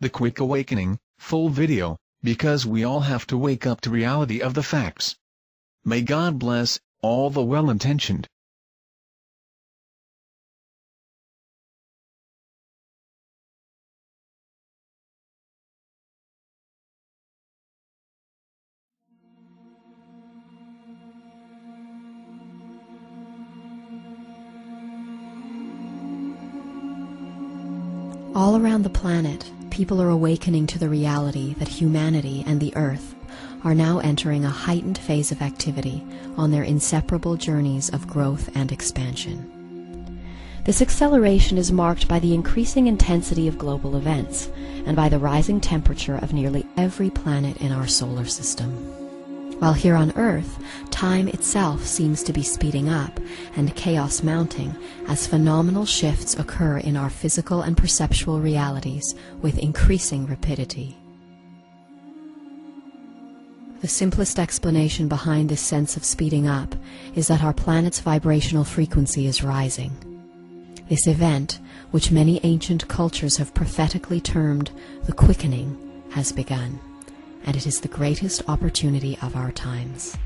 The Quick Awakening, full video, because we all have to wake up to reality of the facts. May God bless all the well-intentioned. All around the planet, people are awakening to the reality that humanity and the Earth are now entering a heightened phase of activity on their inseparable journeys of growth and expansion. This acceleration is marked by the increasing intensity of global events and by the rising temperature of nearly every planet in our solar system. While here on Earth, time itself seems to be speeding up and chaos mounting as phenomenal shifts occur in our physical and perceptual realities with increasing rapidity. The simplest explanation behind this sense of speeding up is that our planet's vibrational frequency is rising. This event, which many ancient cultures have prophetically termed the quickening, has begun, and it is the greatest opportunity of our times.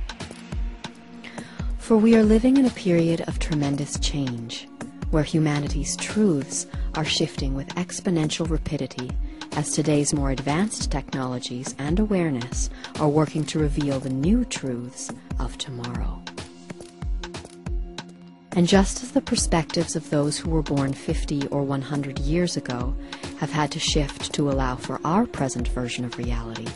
For we are living in a period of tremendous change, where humanity's truths are shifting with exponential rapidity as today's more advanced technologies and awareness are working to reveal the new truths of tomorrow. And just as the perspectives of those who were born 50 or 100 years ago have had to shift to allow for our present version of reality,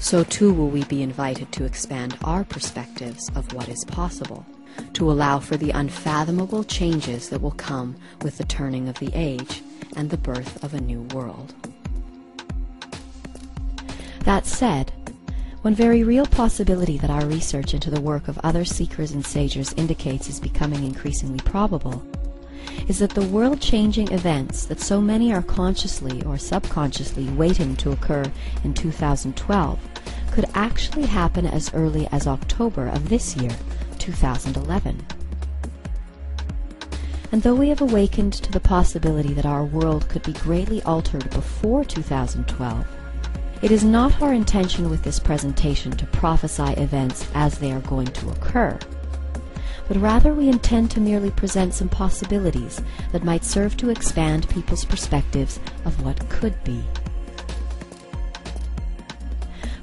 so too will we be invited to expand our perspectives of what is possible, to allow for the unfathomable changes that will come with the turning of the age and the birth of a new world. That said, one very real possibility that our research into the work of other seekers and sages indicates is becoming increasingly probable is that the world-changing events that so many are consciously or subconsciously waiting to occur in 2012 could actually happen as early as October of this year, 2011. And though we have awakened to the possibility that our world could be greatly altered before 2012, it is not our intention with this presentation to prophesy events as they are going to occur, but rather we intend to merely present some possibilities that might serve to expand people's perspectives of what could be.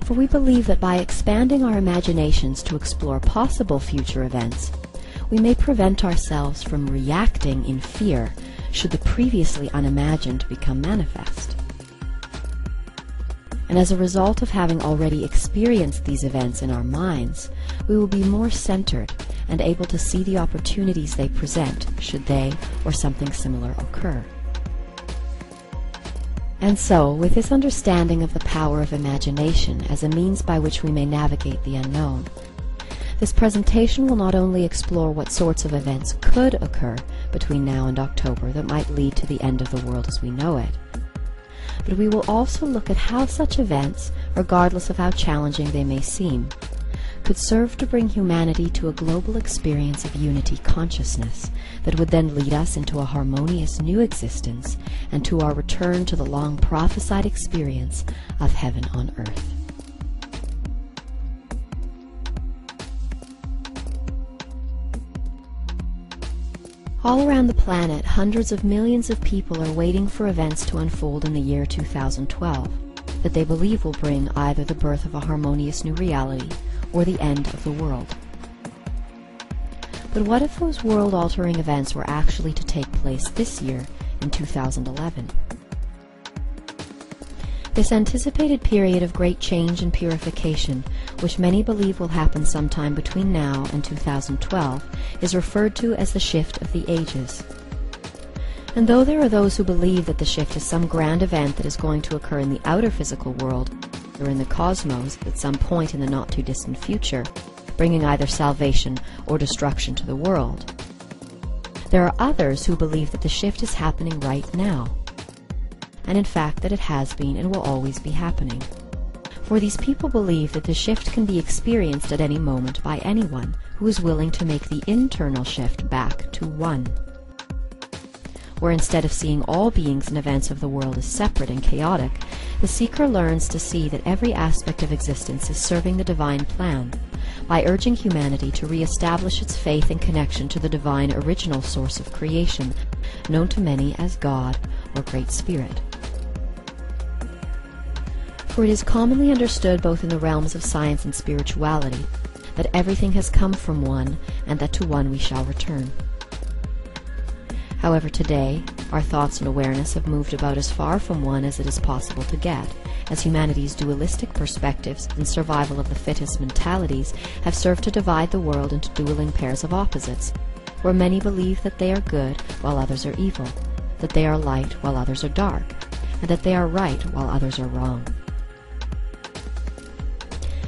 For we believe that by expanding our imaginations to explore possible future events, we may prevent ourselves from reacting in fear should the previously unimagined become manifest. And as a result of having already experienced these events in our minds, we will be more centered and able to see the opportunities they present should they or something similar occur. And so, with this understanding of the power of imagination as a means by which we may navigate the unknown, this presentation will not only explore what sorts of events could occur between now and October that might lead to the end of the world as we know it, but we will also look at how such events, regardless of how challenging they may seem, could serve to bring humanity to a global experience of unity consciousness that would then lead us into a harmonious new existence and to our return to the long prophesied experience of heaven on earth. All around the planet, hundreds of millions of people are waiting for events to unfold in the year 2012 that they believe will bring either the birth of a harmonious new reality or the end of the world. But what if those world-altering events were actually to take place this year, in 2011? This anticipated period of great change and purification, which many believe will happen sometime between now and 2012, is referred to as the shift of the ages. And though there are those who believe that the shift is some grand event that is going to occur in the outer physical world or in the cosmos at some point in the not-too-distant future, bringing either salvation or destruction to the world, there are others who believe that the shift is happening right now, and in fact that it has been and will always be happening. For these people believe that the shift can be experienced at any moment by anyone who is willing to make the internal shift back to one. where instead of seeing all beings and events of the world as separate and chaotic, the seeker learns to see that every aspect of existence is serving the divine plan, by urging humanity to re-establish its faith and connection to the divine original source of creation, known to many as God or Great Spirit. For it is commonly understood both in the realms of science and spirituality that everything has come from one, and that to one we shall return. However, today, our thoughts and awareness have moved about as far from one as it is possible to get, as humanity's dualistic perspectives and survival of the fittest mentalities have served to divide the world into dueling pairs of opposites, where many believe that they are good while others are evil, that they are light while others are dark, and that they are right while others are wrong.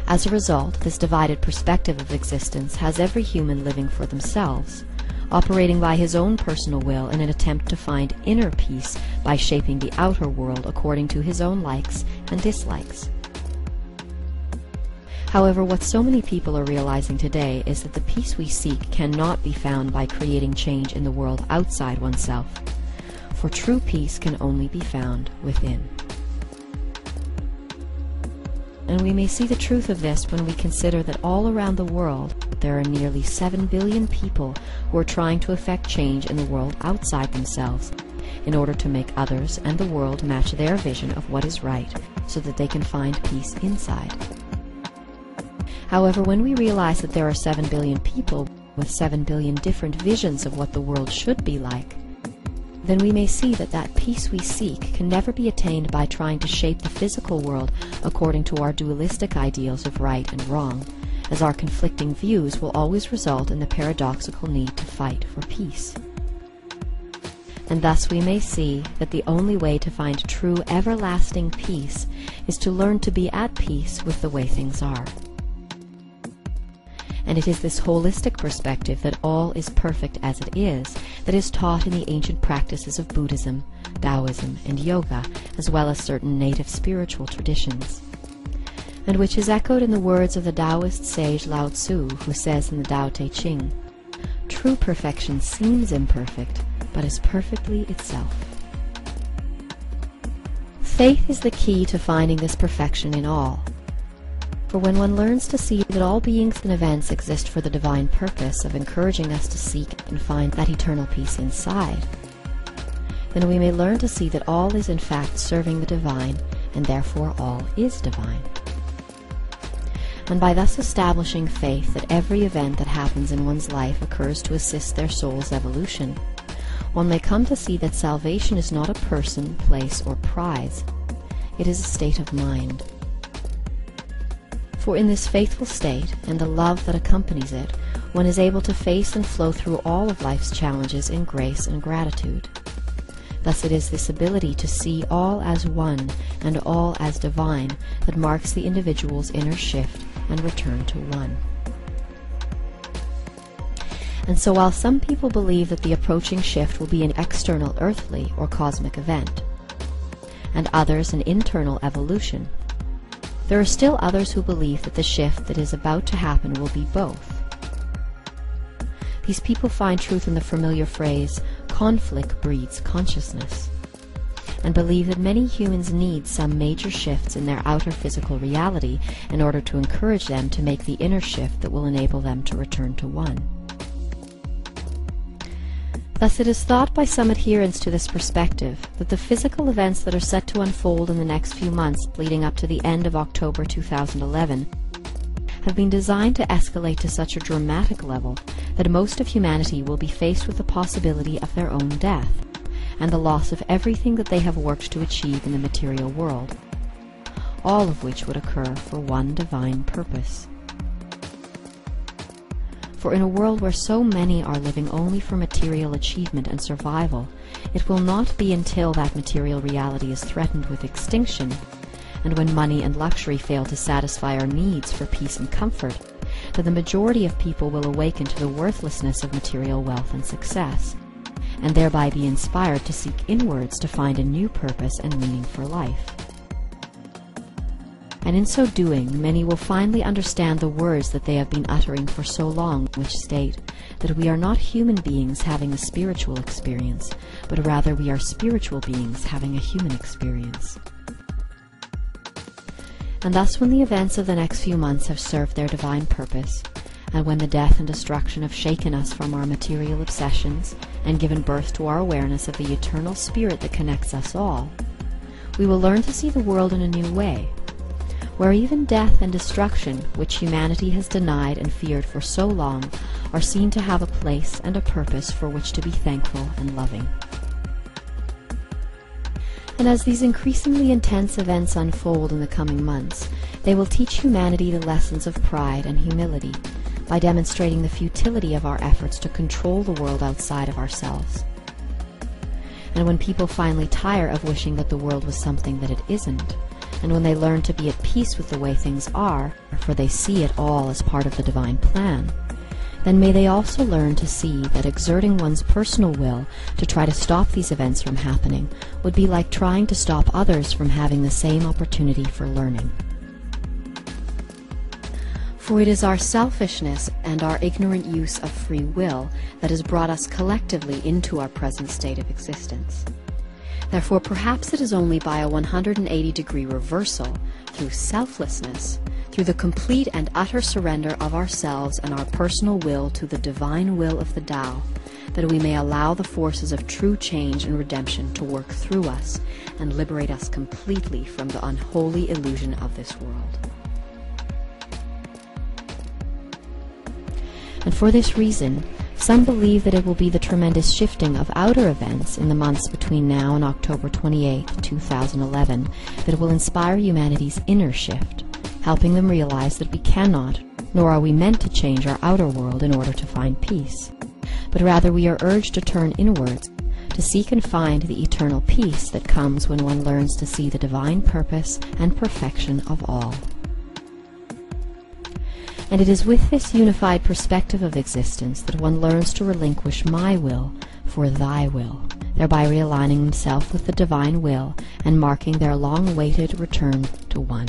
As a result, this divided perspective of existence has every human living for themselves, operating by his own personal will in an attempt to find inner peace by shaping the outer world according to his own likes and dislikes. However, what so many people are realizing today is that the peace we seek cannot be found by creating change in the world outside oneself, for true peace can only be found within. And we may see the truth of this when we consider that all around the world there are nearly 7 billion people who are trying to effect change in the world outside themselves in order to make others and the world match their vision of what is right, so that they can find peace inside. However, when we realize that there are 7 billion people with 7 billion different visions of what the world should be like, then we may see that that peace we seek can never be attained by trying to shape the physical world according to our dualistic ideals of right and wrong, as our conflicting views will always result in the paradoxical need to fight for peace. And thus we may see that the only way to find true everlasting peace is to learn to be at peace with the way things are. And it is this holistic perspective that all is perfect as it is that is taught in the ancient practices of Buddhism, Taoism, and Yoga, as well as certain native spiritual traditions, and which is echoed in the words of the Taoist sage Lao Tzu, who says in the Tao Te Ching, "True perfection seems imperfect, but is perfectly itself." Faith is the key to finding this perfection in all. For when one learns to see that all beings and events exist for the divine purpose of encouraging us to seek and find that eternal peace inside, then we may learn to see that all is in fact serving the divine, and therefore all is divine. And by thus establishing faith that every event that happens in one's life occurs to assist their soul's evolution, one may come to see that salvation is not a person, place, or prize. It is a state of mind. For in this faithful state, and the love that accompanies it, one is able to face and flow through all of life's challenges in grace and gratitude. Thus it is this ability to see all as one and all as divine that marks the individual's inner shift and return to one. And so while some people believe that the approaching shift will be an external earthly or cosmic event, and others an internal evolution, there are still others who believe that the shift that is about to happen will be both. These people find truth in the familiar phrase, "conflict breeds consciousness," and believe that many humans need some major shifts in their outer physical reality in order to encourage them to make the inner shift that will enable them to return to one. Thus it is thought by some adherents to this perspective that the physical events that are set to unfold in the next few months leading up to the end of October 2011 have been designed to escalate to such a dramatic level that most of humanity will be faced with the possibility of their own death and the loss of everything that they have worked to achieve in the material world, all of which would occur for one divine purpose. For in a world where so many are living only for material achievement and survival, it will not be until that material reality is threatened with extinction, and when money and luxury fail to satisfy our needs for peace and comfort, that the majority of people will awaken to the worthlessness of material wealth and success, and thereby be inspired to seek inwards to find a new purpose and meaning for life. And in so doing, many will finally understand the words that they have been uttering for so long, which state that we are not human beings having a spiritual experience, but rather we are spiritual beings having a human experience. And thus, when the events of the next few months have served their divine purpose, and when the death and destruction have shaken us from our material obsessions and given birth to our awareness of the eternal spirit that connects us all, we will learn to see the world in a new way, where even death and destruction, which humanity has denied and feared for so long, are seen to have a place and a purpose for which to be thankful and loving. And as these increasingly intense events unfold in the coming months, they will teach humanity the lessons of pride and humility, by demonstrating the futility of our efforts to control the world outside of ourselves. And when people finally tire of wishing that the world was something that it isn't, and when they learn to be at peace with the way things are, for they see it all as part of the divine plan, then may they also learn to see that exerting one's personal will to try to stop these events from happening would be like trying to stop others from having the same opportunity for learning. For it is our selfishness and our ignorant use of free will that has brought us collectively into our present state of existence. Therefore, perhaps it is only by a 180-degree reversal, through selflessness, through the complete and utter surrender of ourselves and our personal will to the divine will of the Tao, that we may allow the forces of true change and redemption to work through us and liberate us completely from the unholy illusion of this world. And for this reason, some believe that it will be the tremendous shifting of outer events in the months between now and October 28, 2011, that will inspire humanity's inner shift, helping them realize that we cannot, nor are we meant to change our outer world in order to find peace, but rather we are urged to turn inwards, to seek and find the eternal peace that comes when one learns to see the divine purpose and perfection of all. And it is with this unified perspective of existence that one learns to relinquish my will for thy will, thereby realigning himself with the divine will and marking their long-awaited return to one.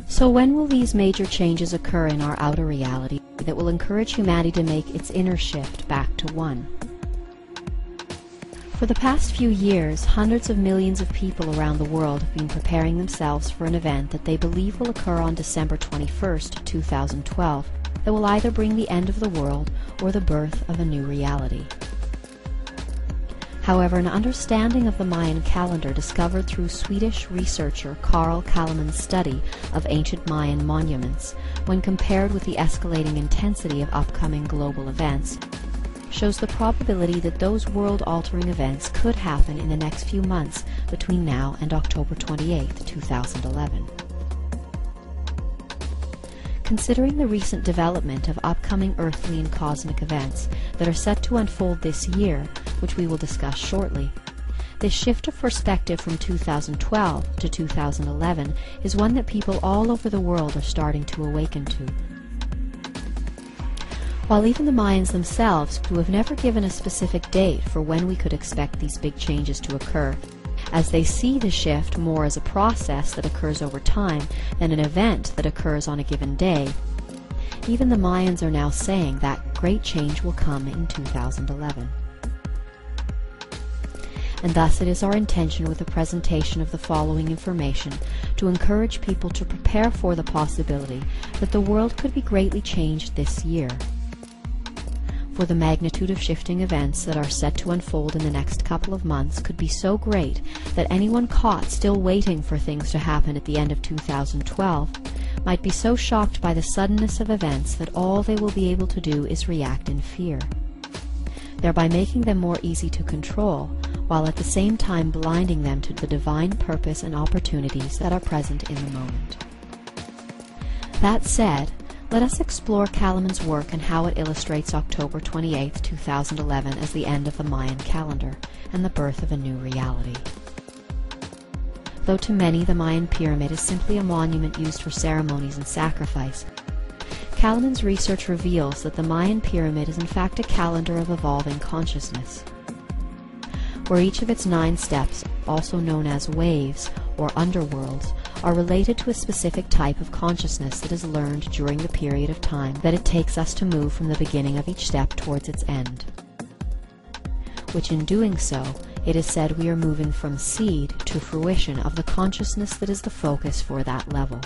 So when will these major changes occur in our outer reality that will encourage humanity to make its inner shift back to one? For the past few years, hundreds of millions of people around the world have been preparing themselves for an event that they believe will occur on December 21st, 2012, that will either bring the end of the world or the birth of a new reality. However, an understanding of the Mayan calendar discovered through Swedish researcher Carl Kalleman's study of ancient Mayan monuments, when compared with the escalating intensity of upcoming global events, shows the probability that those world-altering events could happen in the next few months between now and October 28, 2011. Considering the recent development of upcoming earthly and cosmic events that are set to unfold this year, which we will discuss shortly, this shift of perspective from 2012 to 2011 is one that people all over the world are starting to awaken to. While even the Mayans themselves, who have never given a specific date for when we could expect these big changes to occur, as they see the shift more as a process that occurs over time than an event that occurs on a given day, even the Mayans are now saying that great change will come in 2011. And thus it is our intention with the presentation of the following information to encourage people to prepare for the possibility that the world could be greatly changed this year. For the magnitude of shifting events that are set to unfold in the next couple of months could be so great that anyone caught still waiting for things to happen at the end of 2012 might be so shocked by the suddenness of events that all they will be able to do is react in fear, thereby making them more easy to control, while at the same time blinding them to the divine purpose and opportunities that are present in the moment. That said, let us explore Kalleman's work and how it illustrates October 28, 2011 as the end of the Mayan calendar and the birth of a new reality. Though to many the Mayan pyramid is simply a monument used for ceremonies and sacrifice, Kalleman's research reveals that the Mayan pyramid is in fact a calendar of evolving consciousness. where each of its 9 steps, also known as waves or underworlds, are related to a specific type of consciousness that is learned during the period of time that it takes us to move from the beginning of each step towards its end. Which in doing so, it is said we are moving from seed to fruition of the consciousness that is the focus for that level.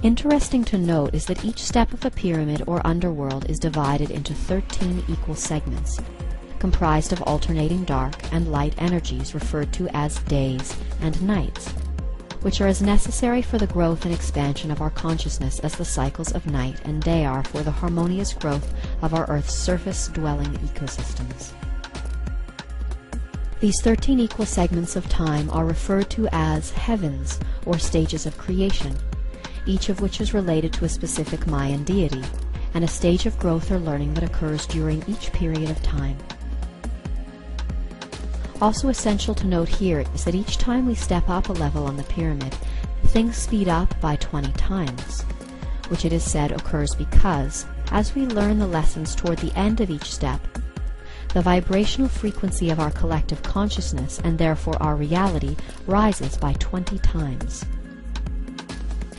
Interesting to note is that each step of the pyramid or underworld is divided into 13 equal segments, comprised of alternating dark and light energies referred to as days and nights, which are as necessary for the growth and expansion of our consciousness as the cycles of night and day are for the harmonious growth of our Earth's surface-dwelling ecosystems. These 13 equal segments of time are referred to as heavens, or stages of creation, each of which is related to a specific Mayan deity, and a stage of growth or learning that occurs during each period of time. Also essential to note here is that each time we step up a level on the pyramid, things speed up by 20 times, which it is said occurs because, as we learn the lessons toward the end of each step, the vibrational frequency of our collective consciousness, and therefore our reality, rises by 20 times.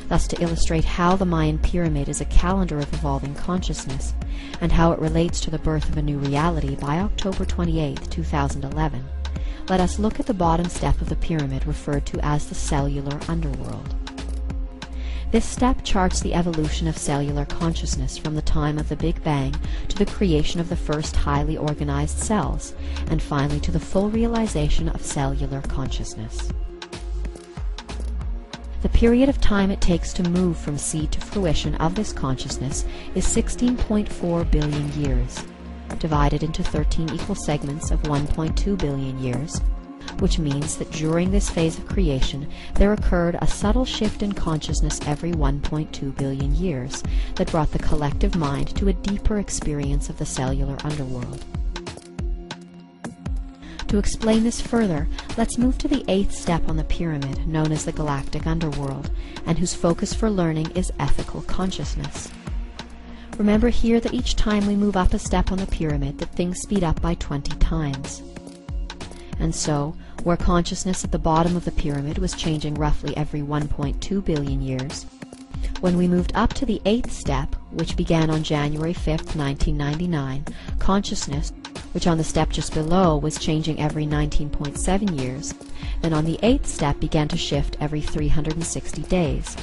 Thus, to illustrate how the Mayan pyramid is a calendar of evolving consciousness, and how it relates to the birth of a new reality by October 28, 2011, let us look at the bottom step of the pyramid referred to as the cellular underworld. This step charts the evolution of cellular consciousness from the time of the Big Bang to the creation of the first highly organized cells, and finally to the full realization of cellular consciousness. The period of time it takes to move from seed to fruition of this consciousness is 16.4 billion years, divided into 13 equal segments of 1.2 billion years, which means that during this phase of creation there occurred a subtle shift in consciousness every 1.2 billion years that brought the collective mind to a deeper experience of the cellular underworld. To explain this further, let's move to the 8th step on the pyramid, known as the galactic underworld, and whose focus for learning is ethical consciousness. Remember here that each time we move up a step on the pyramid, that things speed up by 20 times. And so, where consciousness at the bottom of the pyramid was changing roughly every 1.2 billion years, when we moved up to the 8th step, which began on January 5, 1999, consciousness, which on the step just below was changing every 19.7 years, then on the 8th step began to shift every 360 days,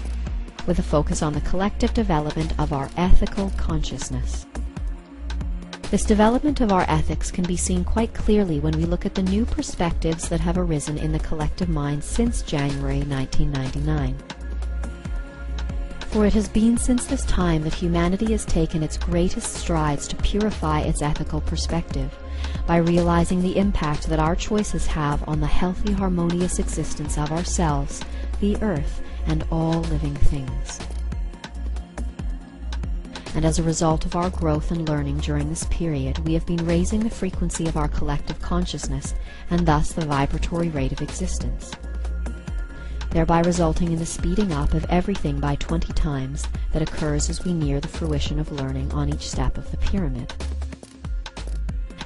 with a focus on the collective development of our ethical consciousness. This development of our ethics can be seen quite clearly when we look at the new perspectives that have arisen in the collective mind since January 1999. For it has been since this time that humanity has taken its greatest strides to purify its ethical perspective, by realizing the impact that our choices have on the healthy, harmonious existence of ourselves, the earth, and all living things. And as a result of our growth and learning during this period, we have been raising the frequency of our collective consciousness, and thus the vibratory rate of existence, thereby resulting in the speeding up of everything by 20 times that occurs as we near the fruition of learning on each step of the pyramid.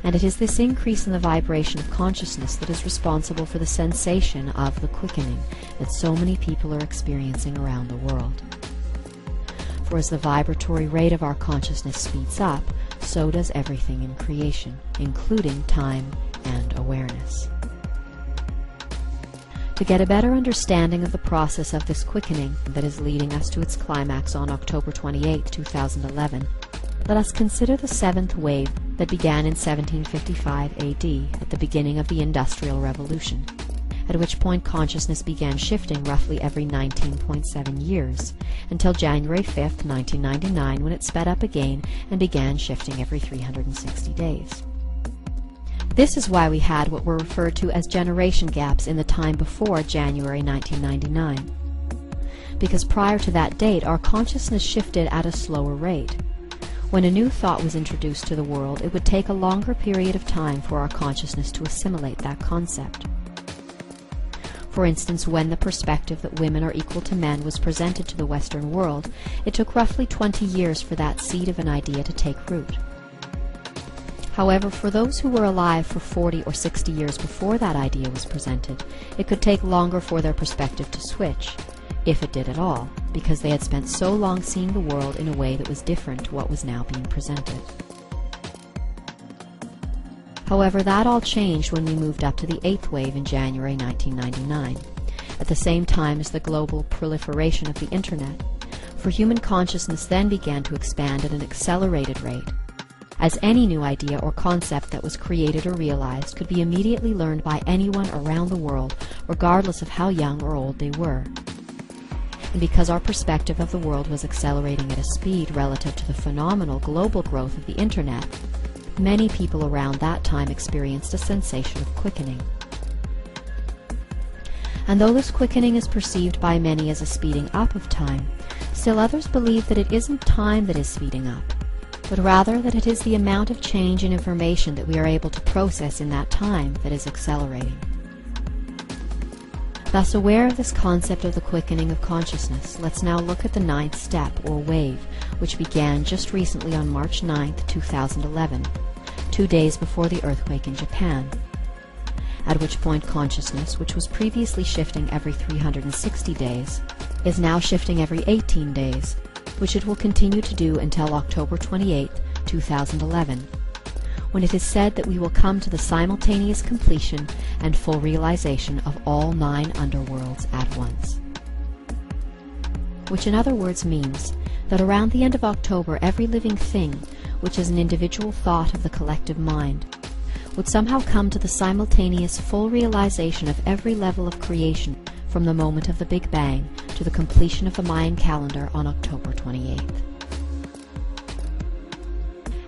And it is this increase in the vibration of consciousness that is responsible for the sensation of the quickening that so many people are experiencing around the world. For as the vibratory rate of our consciousness speeds up, so does everything in creation, including time and awareness. To get a better understanding of the process of this quickening that is leading us to its climax on October 28, 2011, let us consider the 7th wave that began in 1755 AD at the beginning of the Industrial Revolution, at which point consciousness began shifting roughly every 19.7 years, until January 5, 1999, when it sped up again and began shifting every 360 days. This is why we had what were referred to as generation gaps in the time before January 1999. Because prior to that date, our consciousness shifted at a slower rate. When a new thought was introduced to the world, it would take a longer period of time for our consciousness to assimilate that concept. For instance, when the perspective that women are equal to men was presented to the Western world, it took roughly 20 years for that seed of an idea to take root. However, for those who were alive for 40 or 60 years before that idea was presented, it could take longer for their perspective to switch, if it did at all, because they had spent so long seeing the world in a way that was different to what was now being presented. However, that all changed when we moved up to the 8th wave in January 1999, at the same time as the global proliferation of the Internet, for human consciousness then began to expand at an accelerated rate, as any new idea or concept that was created or realized could be immediately learned by anyone around the world, regardless of how young or old they were. And because our perspective of the world was accelerating at a speed relative to the phenomenal global growth of the Internet, many people around that time experienced a sensation of quickening. And though this quickening is perceived by many as a speeding up of time, still others believe that it isn't time that is speeding up, but rather that it is the amount of change and information that we are able to process in that time that is accelerating. Thus, aware of this concept of the quickening of consciousness, let's now look at the 9th step, or wave, which began just recently on March 9th, 2011, 2 days before the earthquake in Japan, at which point consciousness, which was previously shifting every 360 days, is now shifting every 18 days, which it will continue to do until October 28, 2011, when it is said that we will come to the simultaneous completion and full realization of all 9 underworlds at once. Which in other words means that around the end of October every living thing, which is an individual thought of the collective mind, would somehow come to the simultaneous full realization of every level of creation from the moment of the Big Bang to the completion of the Mayan calendar on October 28th.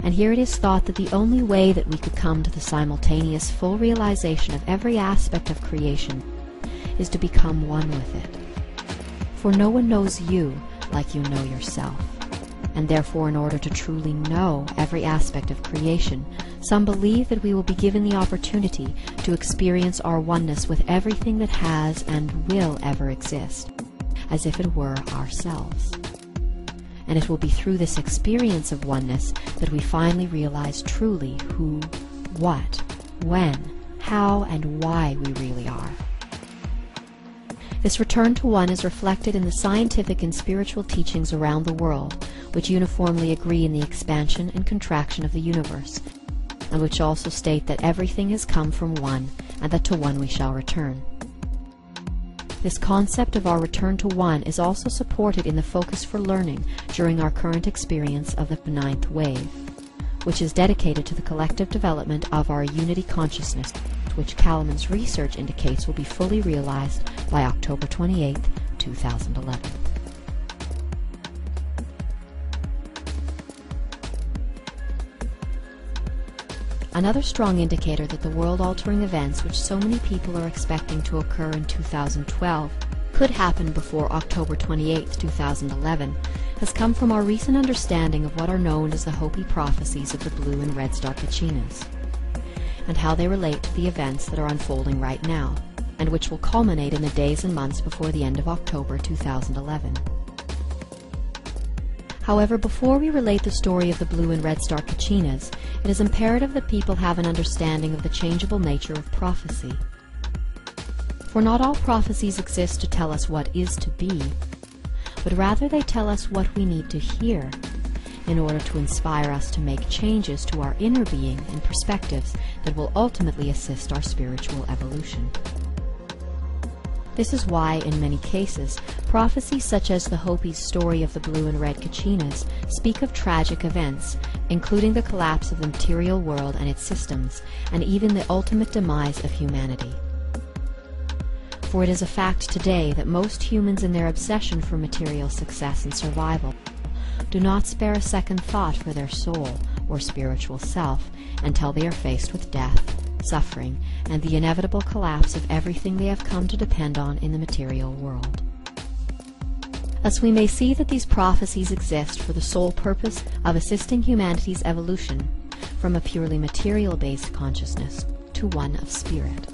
And here it is thought that the only way that we could come to the simultaneous full realization of every aspect of creation is to become one with it. For no one knows you like you know yourself, and therefore in order to truly know every aspect of creation, some believe that we will be given the opportunity to experience our oneness with everything that has and will ever exist, as if it were ourselves. And it will be through this experience of oneness that we finally realize truly who, what, when, how, and why we really are. This return to one is reflected in the scientific and spiritual teachings around the world, which uniformly agree in the expansion and contraction of the universe, and which also state that everything has come from one, and that to one we shall return. This concept of our return to one is also supported in the focus for learning during our current experience of the 9th wave, which is dedicated to the collective development of our unity consciousness, which Kalaman's research indicates will be fully realized by October 28, 2011. Another strong indicator that the world-altering events which so many people are expecting to occur in 2012 could happen before October 28, 2011, has come from our recent understanding of what are known as the Hopi prophecies of the blue and red star Kachinas, and how they relate to the events that are unfolding right now, and which will culminate in the days and months before the end of October 2011. However, before we relate the story of the blue and red star Kachinas, it is imperative that people have an understanding of the changeable nature of prophecy. For not all prophecies exist to tell us what is to be, but rather they tell us what we need to hear in order to inspire us to make changes to our inner being and perspectives that will ultimately assist our spiritual evolution. This is why, in many cases, prophecies such as the Hopi's story of the blue and red Kachinas speak of tragic events, including the collapse of the material world and its systems, and even the ultimate demise of humanity. For it is a fact today that most humans in their obsession for material success and survival do not spare a second thought for their soul or spiritual self until they are faced with death, suffering, and the inevitable collapse of everything they have come to depend on in the material world. Thus we may see that these prophecies exist for the sole purpose of assisting humanity's evolution from a purely material-based consciousness to one of spirit.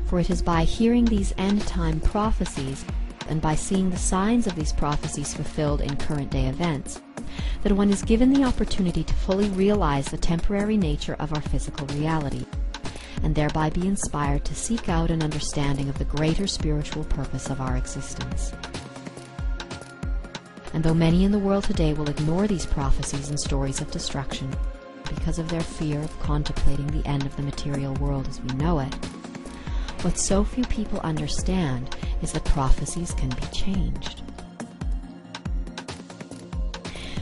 For it is by hearing these end-time prophecies and by seeing the signs of these prophecies fulfilled in current-day events that one is given the opportunity to fully realize the temporary nature of our physical reality, and thereby be inspired to seek out an understanding of the greater spiritual purpose of our existence. And though many in the world today will ignore these prophecies and stories of destruction because of their fear of contemplating the end of the material world as we know it, what so few people understand is that prophecies can be changed.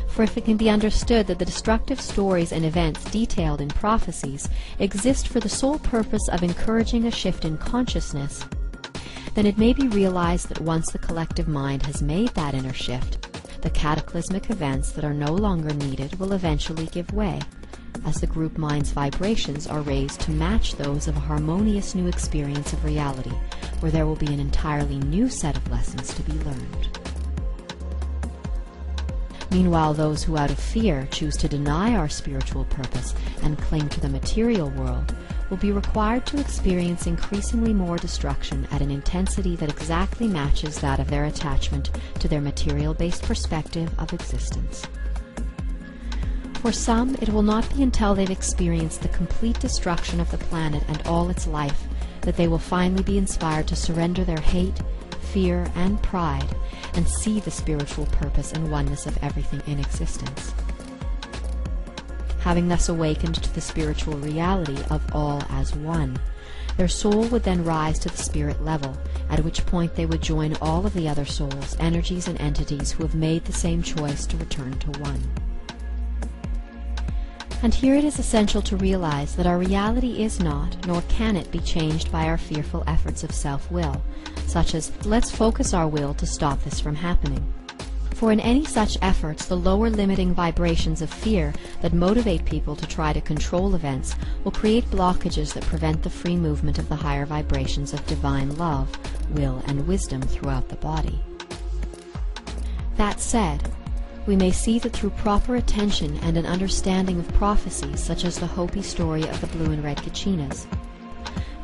For if it can be understood that the destructive stories and events detailed in prophecies exist for the sole purpose of encouraging a shift in consciousness, then it may be realized that once the collective mind has made that inner shift, the cataclysmic events that are no longer needed will eventually give way, as the group mind's vibrations are raised to match those of a harmonious new experience of reality, where there will be an entirely new set of lessons to be learned. Meanwhile, those who out of fear choose to deny our spiritual purpose and cling to the material world will be required to experience increasingly more destruction at an intensity that exactly matches that of their attachment to their material-based perspective of existence. For some, it will not be until they've experienced the complete destruction of the planet and all its life that they will finally be inspired to surrender their hate, fear, and pride, and see the spiritual purpose and oneness of everything in existence. Having thus awakened to the spiritual reality of all as one, their soul would then rise to the spirit level, at which point they would join all of the other souls, energies, and entities who have made the same choice to return to one. And here it is essential to realize that our reality is not, nor can it be changed by our fearful efforts of self-will, such as, let's focus our will to stop this from happening. For in any such efforts, the lower limiting vibrations of fear that motivate people to try to control events will create blockages that prevent the free movement of the higher vibrations of divine love, will, and wisdom throughout the body. That said, we may see that through proper attention and an understanding of prophecies such as the Hopi story of the blue and red Kachinas,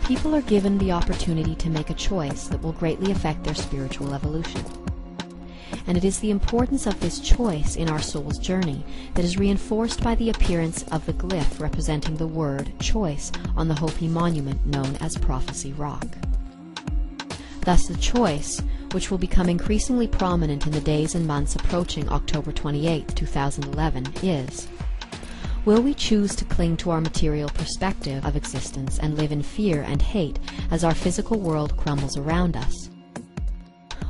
people are given the opportunity to make a choice that will greatly affect their spiritual evolution. And it is the importance of this choice in our soul's journey that is reinforced by the appearance of the glyph representing the word choice on the Hopi monument known as Prophecy Rock. Thus the choice, which will become increasingly prominent in the days and months approaching October 28, 2011, is: will we choose to cling to our material perspective of existence and live in fear and hate as our physical world crumbles around us?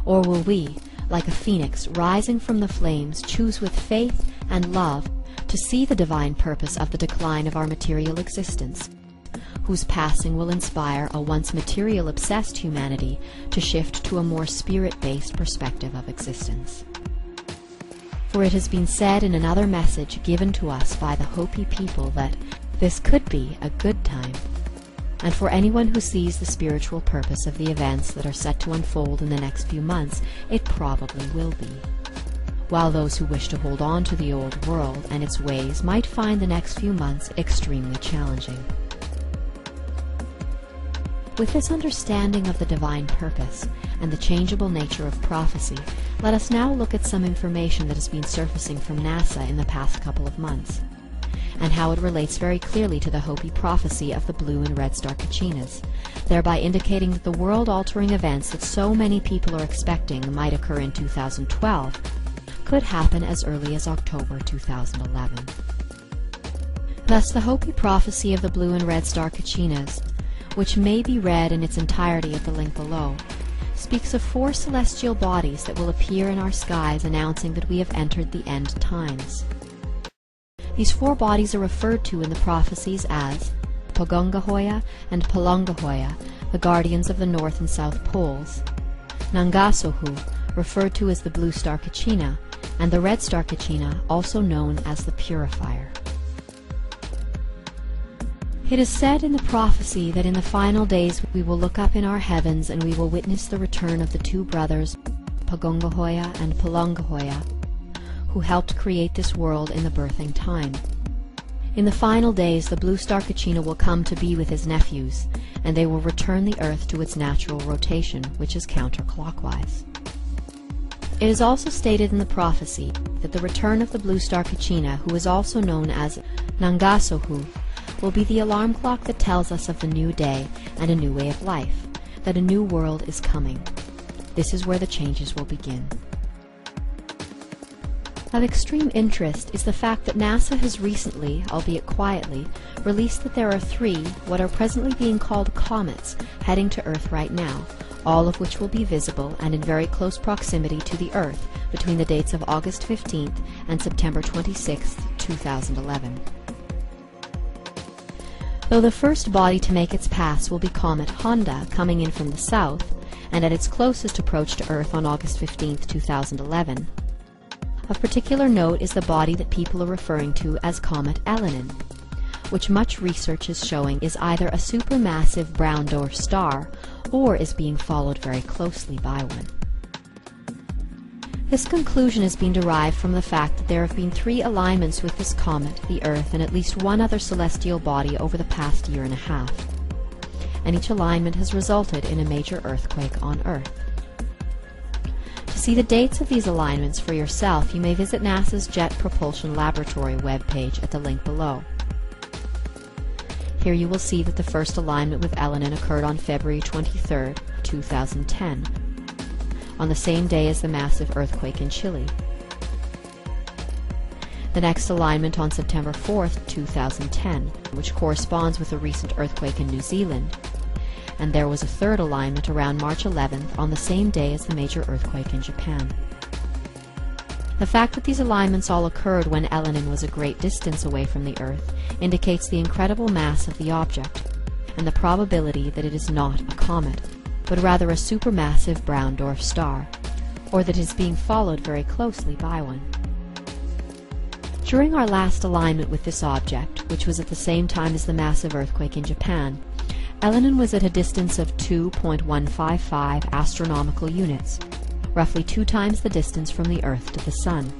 Or will we, like a phoenix rising from the flames, choose with faith and love to see the divine purpose of the decline of our material existence, whose passing will inspire a once material-obsessed humanity to shift to a more spirit-based perspective of existence? For it has been said in another message given to us by the Hopi people that this could be a good time. And for anyone who sees the spiritual purpose of the events that are set to unfold in the next few months, it probably will be. While those who wish to hold on to the old world and its ways might find the next few months extremely challenging. With this understanding of the divine purpose and the changeable nature of prophecy, let us now look at some information that has been surfacing from NASA in the past couple of months, and how it relates very clearly to the Hopi prophecy of the blue and red star Kachinas, thereby indicating that the world-altering events that so many people are expecting might occur in 2012 could happen as early as October 2011. Thus, the Hopi prophecy of the blue and red star Kachinas, which may be read in its entirety at the link below, speaks of 4 celestial bodies that will appear in our skies announcing that we have entered the end times. These 4 bodies are referred to in the prophecies as Pagongahoya and Palangahoya, the guardians of the North and South Poles, Nangasohu, referred to as the blue star Kachina, and the red star Kachina, also known as the Purifier. It is said in the prophecy that in the final days we will look up in our heavens and we will witness the return of the 2 brothers, Pagongahoya and Palangahoya, who helped create this world in the birthing time. In the final days, the blue star Kachina will come to be with his nephews, and they will return the Earth to its natural rotation, which is counterclockwise. It is also stated in the prophecy that the return of the blue star Kachina, who is also known as Nangasohu, will be the alarm clock that tells us of the new day and a new way of life, that a new world is coming. This is where the changes will begin. Of extreme interest is the fact that NASA has recently, albeit quietly, released that there are 3 what are presently being called comets heading to Earth right now, all of which will be visible and in very close proximity to the Earth between the dates of August 15th and September 26th, 2011. Though the first body to make its pass will be Comet Honda coming in from the south, and at its closest approach to Earth on August 15th, 2011, of particular note is the body that people are referring to as Comet Elenin, which much research is showing is either a supermassive brown dwarf star or is being followed very closely by one. This conclusion has been derived from the fact that there have been 3 alignments with this comet, the Earth, and at least one other celestial body over the past year and a half, and each alignment has resulted in a major earthquake on Earth. To see the dates of these alignments for yourself, you may visit NASA's Jet Propulsion Laboratory webpage at the link below. Here you will see that the first alignment with Elenin occurred on February 23, 2010, on the same day as the massive earthquake in Chile. The next alignment on September 4, 2010, which corresponds with a recent earthquake in New Zealand, and there was a third alignment around March 11th on the same day as the major earthquake in Japan. The fact that these alignments all occurred when Elenin was a great distance away from the Earth indicates the incredible mass of the object, and the probability that it is not a comet, but rather a supermassive brown dwarf star, or that it is being followed very closely by one. During our last alignment with this object, which was at the same time as the massive earthquake in Japan, Elenin was at a distance of 2.155 astronomical units, roughly 2 times the distance from the Earth to the Sun.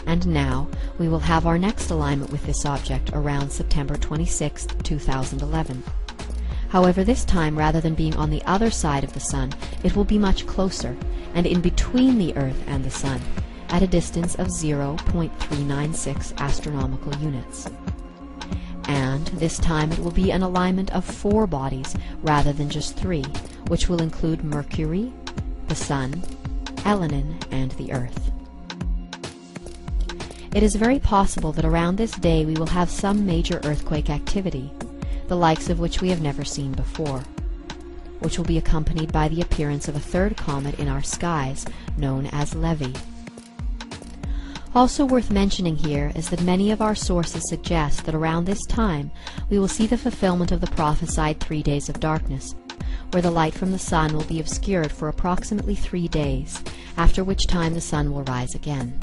And now we will have our next alignment with this object around September 26, 2011. However, this time, rather than being on the other side of the Sun, it will be much closer, and in between the Earth and the Sun, at a distance of 0.396 astronomical units. And this time it will be an alignment of 4 bodies rather than just 3, which will include Mercury, the Sun, Elenin, and the Earth. It is very possible that around this day we will have some major earthquake activity, the likes of which we have never seen before, which will be accompanied by the appearance of a third comet in our skies, known as Levy. Also worth mentioning here is that many of our sources suggest that around this time we will see the fulfillment of the prophesied 3 days of darkness, where the light from the sun will be obscured for approximately 3 days, after which time the sun will rise again.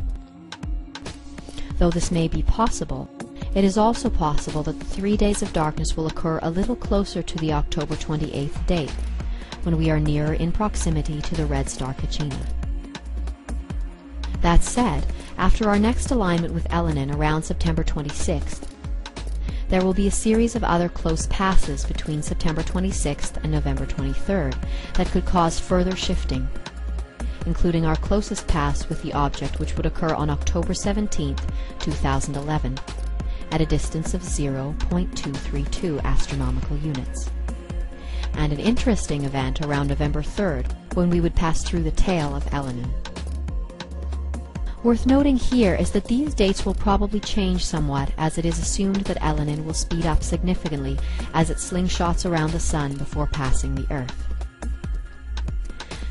Though this may be possible, it is also possible that the 3 days of darkness will occur a little closer to the October 28th date, when we are nearer in proximity to the red star Kachina. That said, after our next alignment with Elenin around September 26th, there will be a series of other close passes between September 26th and November 23rd that could cause further shifting, including our closest pass with the object, which would occur on October 17th, 2011, at a distance of 0.232 astronomical units, and an interesting event around November 3rd, when we would pass through the tail of Elenin. Worth noting here is that these dates will probably change somewhat, as it is assumed that Elenin will speed up significantly as it slingshots around the Sun before passing the Earth.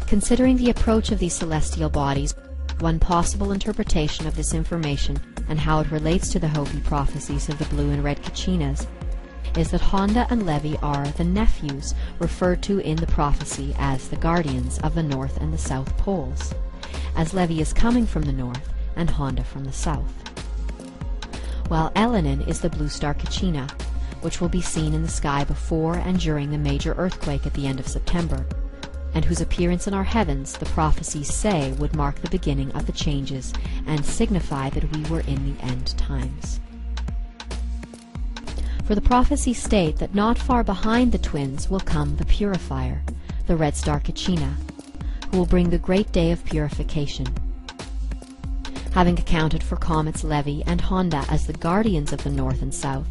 Considering the approach of these celestial bodies, one possible interpretation of this information and how it relates to the Hopi prophecies of the blue and red Kachinas is that Honda and Levy are the nephews referred to in the prophecy as the guardians of the North and the South Poles, as Levy is coming from the north and Honda from the south, while Elenin is the blue star Kachina, which will be seen in the sky before and during the major earthquake at the end of September, and whose appearance in our heavens the prophecies say would mark the beginning of the changes and signify that we were in the end times. For the prophecies state that not far behind the twins will come the purifier, the red star Kachina, who will bring the great day of purification. Having accounted for comets Levy and Honda as the guardians of the North and South,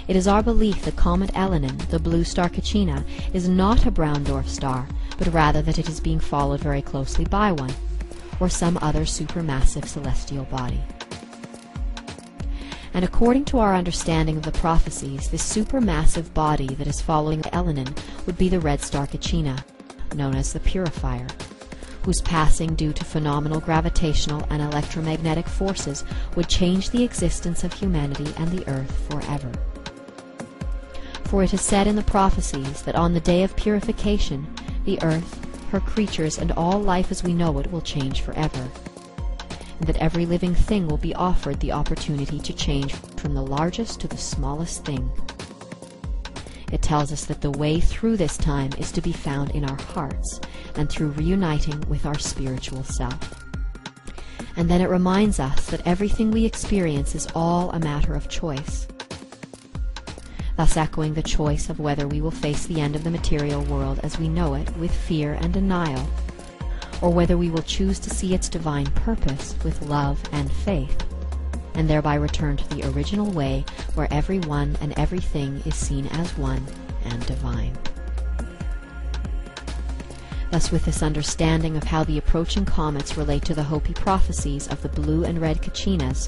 it is our belief that Comet Elenin, the blue star Kachina, is not a brown dwarf star, but rather that it is being followed very closely by one, or some other supermassive celestial body. And according to our understanding of the prophecies, this supermassive body that is following Elenin would be the red star Kachina, known as the Purifier, whose passing due to phenomenal gravitational and electromagnetic forces would change the existence of humanity and the earth forever. For it is said in the prophecies that on the day of purification, the earth, her creatures, and all life as we know it will change forever, and that every living thing will be offered the opportunity to change from the largest to the smallest thing. It tells us that the way through this time is to be found in our hearts and through reuniting with our spiritual self. And then it reminds us that everything we experience is all a matter of choice, thus echoing the choice of whether we will face the end of the material world as we know it with fear and denial, or whether we will choose to see its divine purpose with love and faith, and thereby return to the original way where everyone and everything is seen as one and divine. Thus, with this understanding of how the approaching comets relate to the Hopi prophecies of the blue and red Kachinas,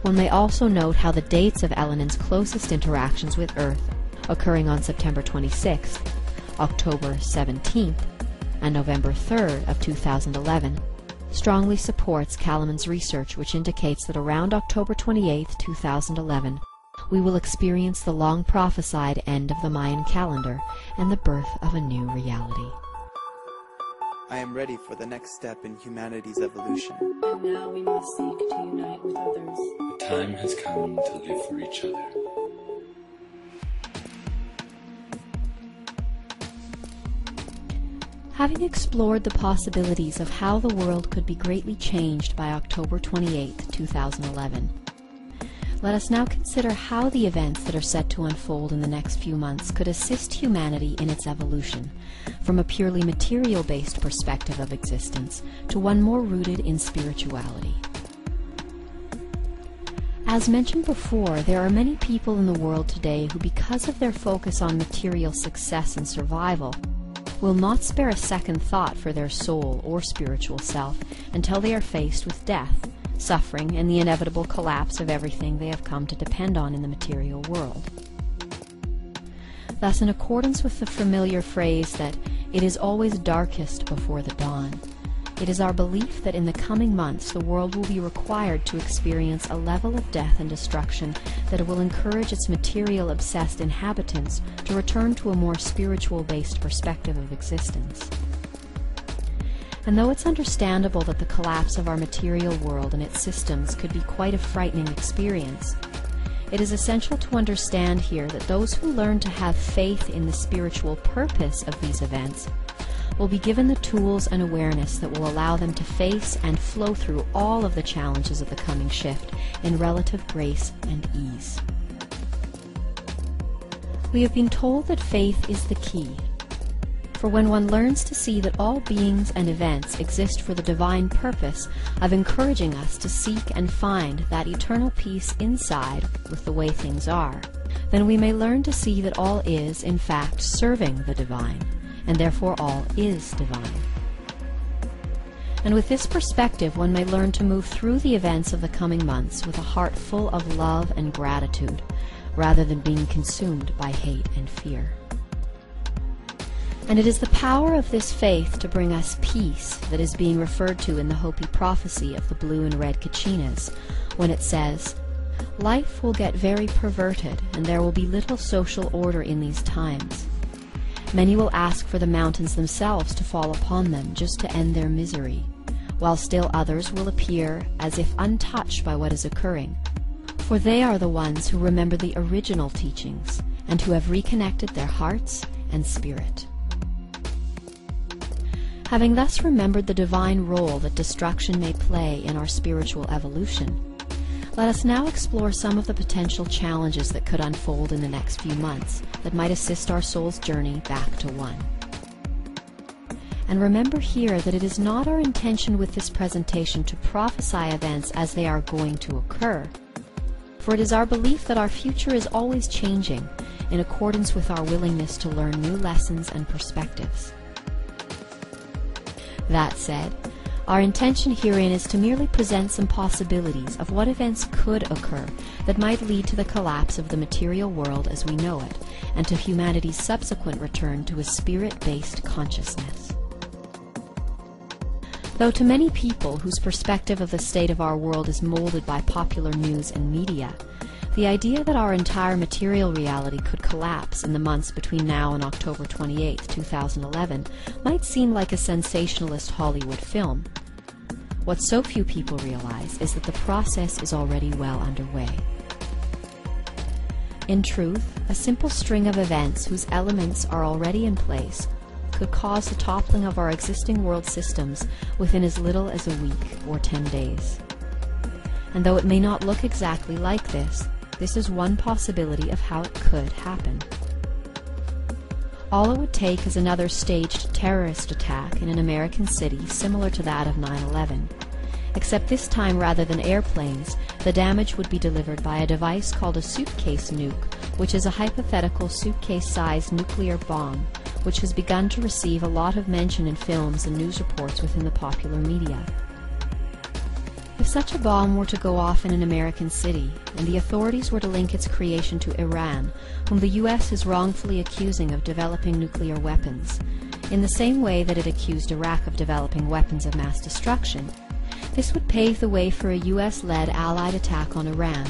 one may also note how the dates of Elenin's closest interactions with Earth, occurring on September 26th, October 17th, and November 3rd of 2011, strongly supports Kalaman's research, which indicates that around October 28, 2011, we will experience the long prophesied end of the Mayan calendar and the birth of a new reality. I am ready for the next step in humanity's evolution. And now we must seek to unite with others. The time has come to live for each other. Having explored the possibilities of how the world could be greatly changed by October 28, 2011, let us now consider how the events that are set to unfold in the next few months could assist humanity in its evolution, from a purely material-based perspective of existence to one more rooted in spirituality. As mentioned before, there are many people in the world today who, because of their focus on material success and survival, will not spare a second thought for their soul or spiritual self until they are faced with death, suffering, and the inevitable collapse of everything they have come to depend on in the material world. Thus, in accordance with the familiar phrase that it is always darkest before the dawn, it is our belief that in the coming months the world will be required to experience a level of death and destruction that will encourage its material-obsessed inhabitants to return to a more spiritual-based perspective of existence. And though it's understandable that the collapse of our material world and its systems could be quite a frightening experience, it is essential to understand here that those who learn to have faith in the spiritual purpose of these events will be given the tools and awareness that will allow them to face and flow through all of the challenges of the coming shift in relative grace and ease. We have been told that faith is the key. For when one learns to see that all beings and events exist for the divine purpose of encouraging us to seek and find that eternal peace inside with the way things are, then we may learn to see that all is, in fact, serving the divine, and therefore all is divine. And with this perspective, one may learn to move through the events of the coming months with a heart full of love and gratitude, rather than being consumed by hate and fear. And it is the power of this faith to bring us peace that is being referred to in the Hopi prophecy of the blue and red Kachinas, when it says, "Life will get very perverted, and there will be little social order in these times. Many will ask for the mountains themselves to fall upon them just to end their misery, while still others will appear as if untouched by what is occurring, for they are the ones who remember the original teachings and who have reconnected their hearts and spirit." Having thus remembered the divine role that destruction may play in our spiritual evolution, let us now explore some of the potential challenges that could unfold in the next few months that might assist our soul's journey back to one. And remember here that it is not our intention with this presentation to prophesy events as they are going to occur, for it is our belief that our future is always changing in accordance with our willingness to learn new lessons and perspectives. That said, our intention herein is to merely present some possibilities of what events could occur that might lead to the collapse of the material world as we know it, and to humanity's subsequent return to a spirit-based consciousness. Though to many people whose perspective of the state of our world is molded by popular news and media, the idea that our entire material reality could collapse in the months between now and October 28, 2011, might seem like a sensationalist Hollywood film. What so few people realize is that the process is already well underway. In truth, a simple string of events whose elements are already in place could cause the toppling of our existing world systems within as little as a week or 10 days. And though it may not look exactly like this is one possibility of how it could happen. All it would take is another staged terrorist attack in an American city similar to that of 9/11. Except this time, rather than airplanes, the damage would be delivered by a device called a suitcase nuke, which is a hypothetical suitcase-sized nuclear bomb, which has begun to receive a lot of mention in films and news reports within the popular media. If such a bomb were to go off in an American city, and the authorities were to link its creation to Iran, whom the U.S. is wrongfully accusing of developing nuclear weapons, in the same way that it accused Iraq of developing weapons of mass destruction, this would pave the way for a U.S.-led Allied attack on Iran,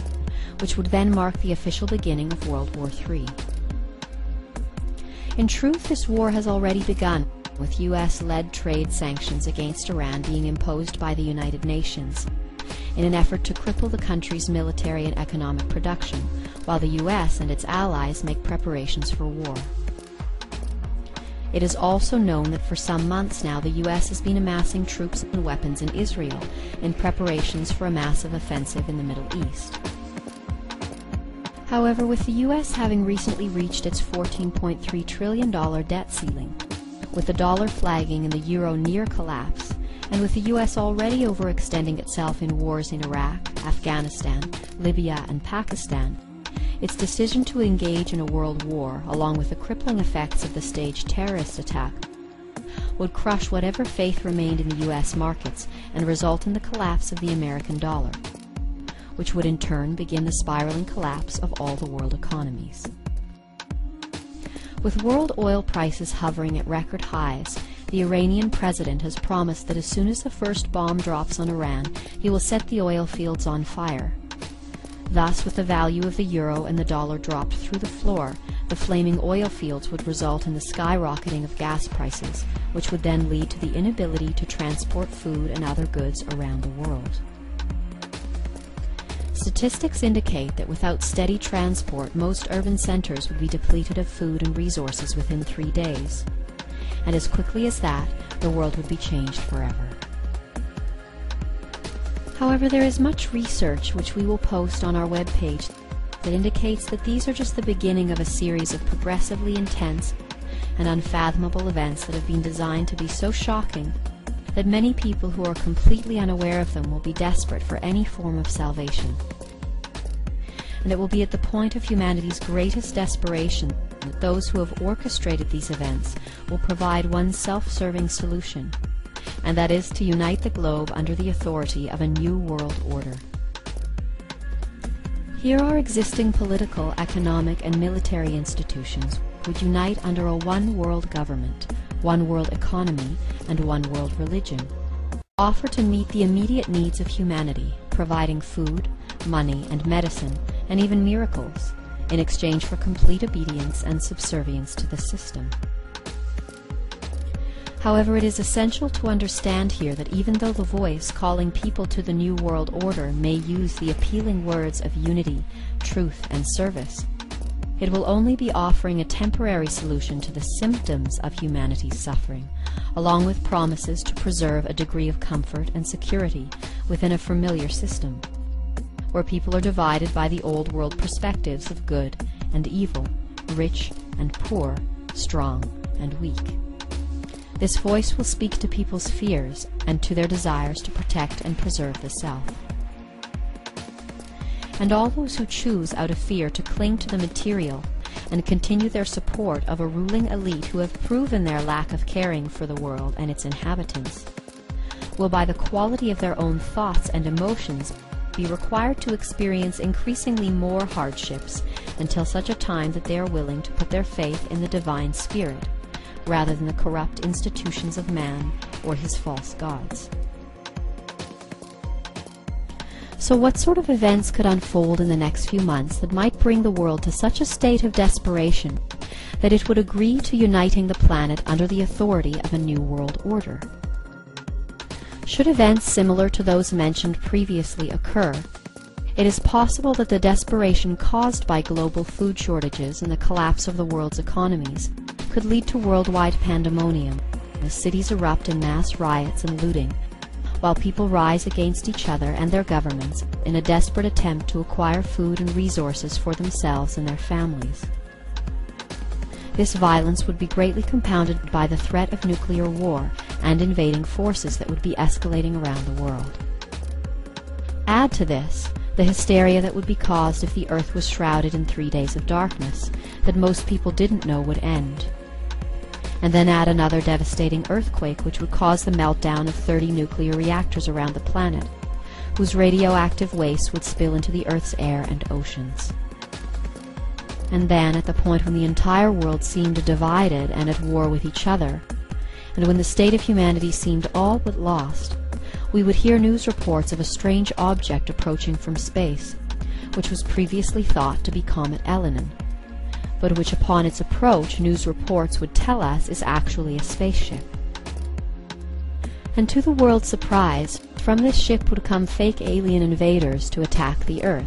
which would then mark the official beginning of World War III. In truth, this war has already begun, with U.S.-led trade sanctions against Iran being imposed by the United Nations, in an effort to cripple the country's military and economic production, while the U.S. and its allies make preparations for war. It is also known that for some months now the U.S. has been amassing troops and weapons in Israel in preparations for a massive offensive in the Middle East. However, with the U.S. having recently reached its $14.3 trillion debt ceiling, with the dollar flagging and the euro near collapse, and with the U.S. already overextending itself in wars in Iraq, Afghanistan, Libya, and Pakistan, its decision to engage in a world war, along with the crippling effects of the staged terrorist attack, would crush whatever faith remained in the U.S. markets and result in the collapse of the American dollar, which would in turn begin the spiraling collapse of all the world economies. With world oil prices hovering at record highs, the Iranian president has promised that as soon as the first bomb drops on Iran, he will set the oil fields on fire. Thus, with the value of the euro and the dollar dropped through the floor, the flaming oil fields would result in the skyrocketing of gas prices, which would then lead to the inability to transport food and other goods around the world. Statistics indicate that without steady transport, most urban centers would be depleted of food and resources within 3 days. And as quickly as that, the world would be changed forever. However, there is much research which we will post on our webpage that indicates that these are just the beginning of a series of progressively intense and unfathomable events that have been designed to be so shocking that many people who are completely unaware of them will be desperate for any form of salvation. And it will be at the point of humanity's greatest desperation that those who have orchestrated these events will provide one self-serving solution, and that is to unite the globe under the authority of a new world order. Here our existing political, economic, and military institutions would unite under a one-world government, one-world economy, and one-world religion, offer to meet the immediate needs of humanity, providing food, money, and medicine, and even miracles, in exchange for complete obedience and subservience to the system. However, it is essential to understand here that even though the voice calling people to the New World Order may use the appealing words of unity, truth, and service, it will only be offering a temporary solution to the symptoms of humanity's suffering, along with promises to preserve a degree of comfort and security within a familiar system, where people are divided by the old world perspectives of good and evil, rich and poor, strong and weak. This voice will speak to people's fears and to their desires to protect and preserve the self. And all those who choose out of fear to cling to the material and continue their support of a ruling elite who have proven their lack of caring for the world and its inhabitants will, by the quality of their own thoughts and emotions, be required to experience increasingly more hardships until such a time that they are willing to put their faith in the divine spirit rather than the corrupt institutions of man or his false gods. So what sort of events could unfold in the next few months that might bring the world to such a state of desperation that it would agree to uniting the planet under the authority of a new world order? Should events similar to those mentioned previously occur, it is possible that the desperation caused by global food shortages and the collapse of the world's economies could lead to worldwide pandemonium, as cities erupt in mass riots and looting, while people rise against each other and their governments in a desperate attempt to acquire food and resources for themselves and their families. This violence would be greatly compounded by the threat of nuclear war and invading forces that would be escalating around the world. Add to this the hysteria that would be caused if the earth was shrouded in 3 days of darkness that most people didn't know would end. And then add another devastating earthquake which would cause the meltdown of 30 nuclear reactors around the planet, whose radioactive waste would spill into the Earth's air and oceans. And then, at the point when the entire world seemed divided and at war with each other, and when the state of humanity seemed all but lost, we would hear news reports of a strange object approaching from space, which was previously thought to be Comet Elenin, but which upon its approach news reports would tell us is actually a spaceship. And to the world's surprise, from this ship would come fake alien invaders to attack the Earth,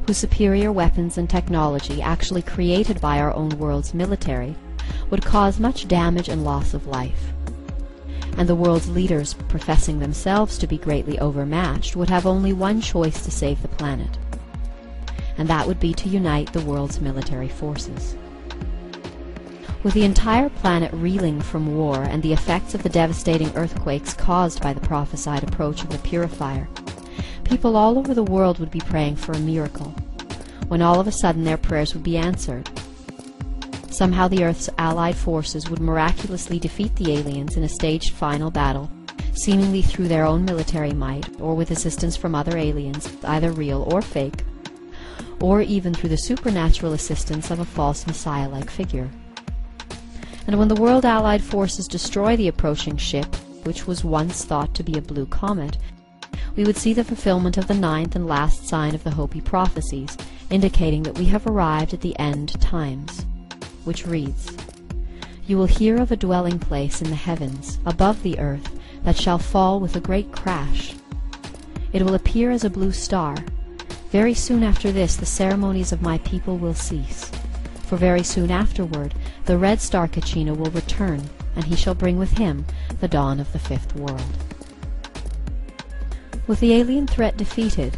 whose superior weapons and technology, actually created by our own world's military, would cause much damage and loss of life. And the world's leaders, professing themselves to be greatly overmatched, would have only one choice to save the planet, and that would be to unite the world's military forces. With the entire planet reeling from war and the effects of the devastating earthquakes caused by the prophesied approach of the purifier, people all over the world would be praying for a miracle, when all of a sudden their prayers would be answered. Somehow the Earth's allied forces would miraculously defeat the aliens in a staged final battle, seemingly through their own military might, or with assistance from other aliens, either real or fake, or even through the supernatural assistance of a false messiah-like figure. And when the world allied forces destroy the approaching ship, which was once thought to be a blue comet, we would see the fulfillment of the 9th and last sign of the Hopi prophecies, indicating that we have arrived at the end times, which reads, "You will hear of a dwelling place in the heavens, above the earth, that shall fall with a great crash. It will appear as a blue star. Very soon after this the ceremonies of my people will cease. For very soon afterward the red star Kachina will return, and he shall bring with him the dawn of the 5th world." With the alien threat defeated,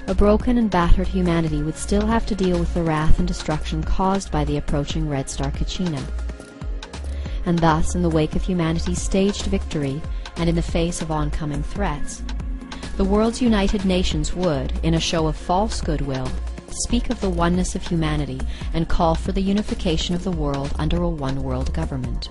a broken and battered humanity would still have to deal with the wrath and destruction caused by the approaching red star Kachina. And thus, in the wake of humanity's staged victory, and in the face of oncoming threats, the world's United Nations would, in a show of false goodwill, speak of the oneness of humanity and call for the unification of the world under a one-world government.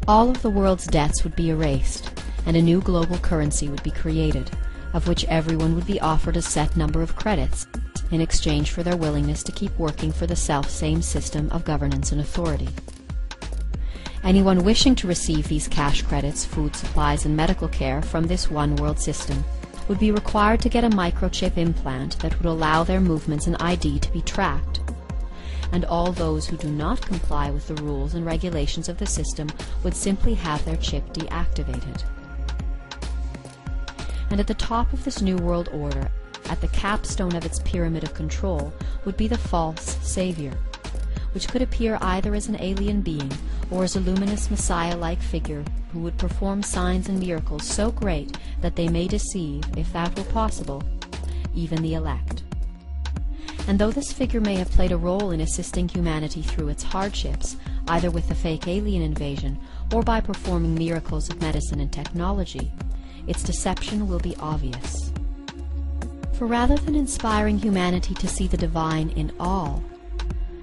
All of the world's debts would be erased, and a new global currency would be created, of which everyone would be offered a set number of credits in exchange for their willingness to keep working for the self-same system of governance and authority. Anyone wishing to receive these cash credits, food supplies, and medical care from this one-world system would be required to get a microchip implant that would allow their movements and ID to be tracked. And all those who do not comply with the rules and regulations of the system would simply have their chip deactivated. And at the top of this new world order, at the capstone of its pyramid of control, would be the false savior, which could appear either as an alien being or as a luminous messiah-like figure who would perform signs and miracles so great that they may deceive, if that were possible, even the elect. And though this figure may have played a role in assisting humanity through its hardships, either with the fake alien invasion or by performing miracles of medicine and technology, its deception will be obvious. For rather than inspiring humanity to see the divine in all,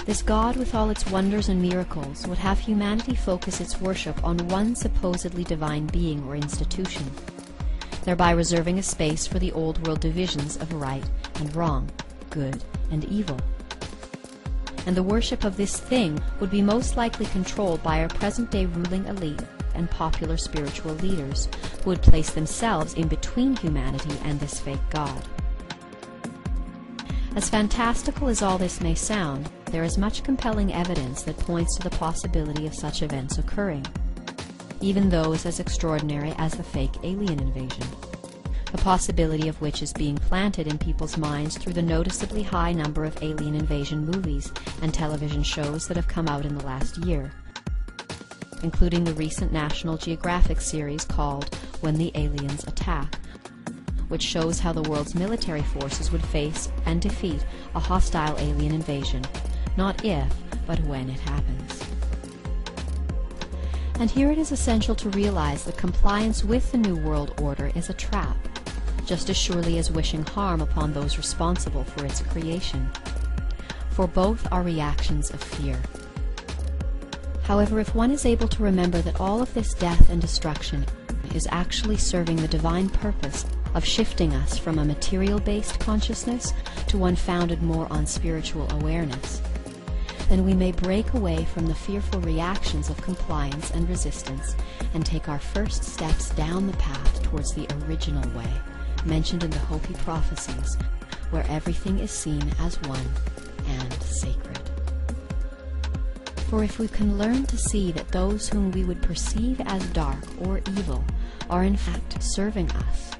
this God with all its wonders and miracles would have humanity focus its worship on one supposedly divine being or institution, thereby reserving a space for the old world divisions of right and wrong, good and evil. And the worship of this thing would be most likely controlled by our present-day ruling elite and popular spiritual leaders, who would place themselves in between humanity and this fake God. As fantastical as all this may sound, there is much compelling evidence that points to the possibility of such events occurring, even those as extraordinary as the fake alien invasion, the possibility of which is being planted in people's minds through the noticeably high number of alien invasion movies and television shows that have come out in the last year, including the recent National Geographic series called When the Aliens Attack, which shows how the world's military forces would face and defeat a hostile alien invasion, not if, but when it happens. And here it is essential to realize that compliance with the New World Order is a trap, just as surely as wishing harm upon those responsible for its creation. For both are reactions of fear. However, if one is able to remember that all of this death and destruction is actually serving the divine purpose of shifting us from a material-based consciousness to one founded more on spiritual awareness, then we may break away from the fearful reactions of compliance and resistance and take our first steps down the path towards the original way, mentioned in the Hopi prophecies, where everything is seen as one and sacred. For if we can learn to see that those whom we would perceive as dark or evil are in fact serving us,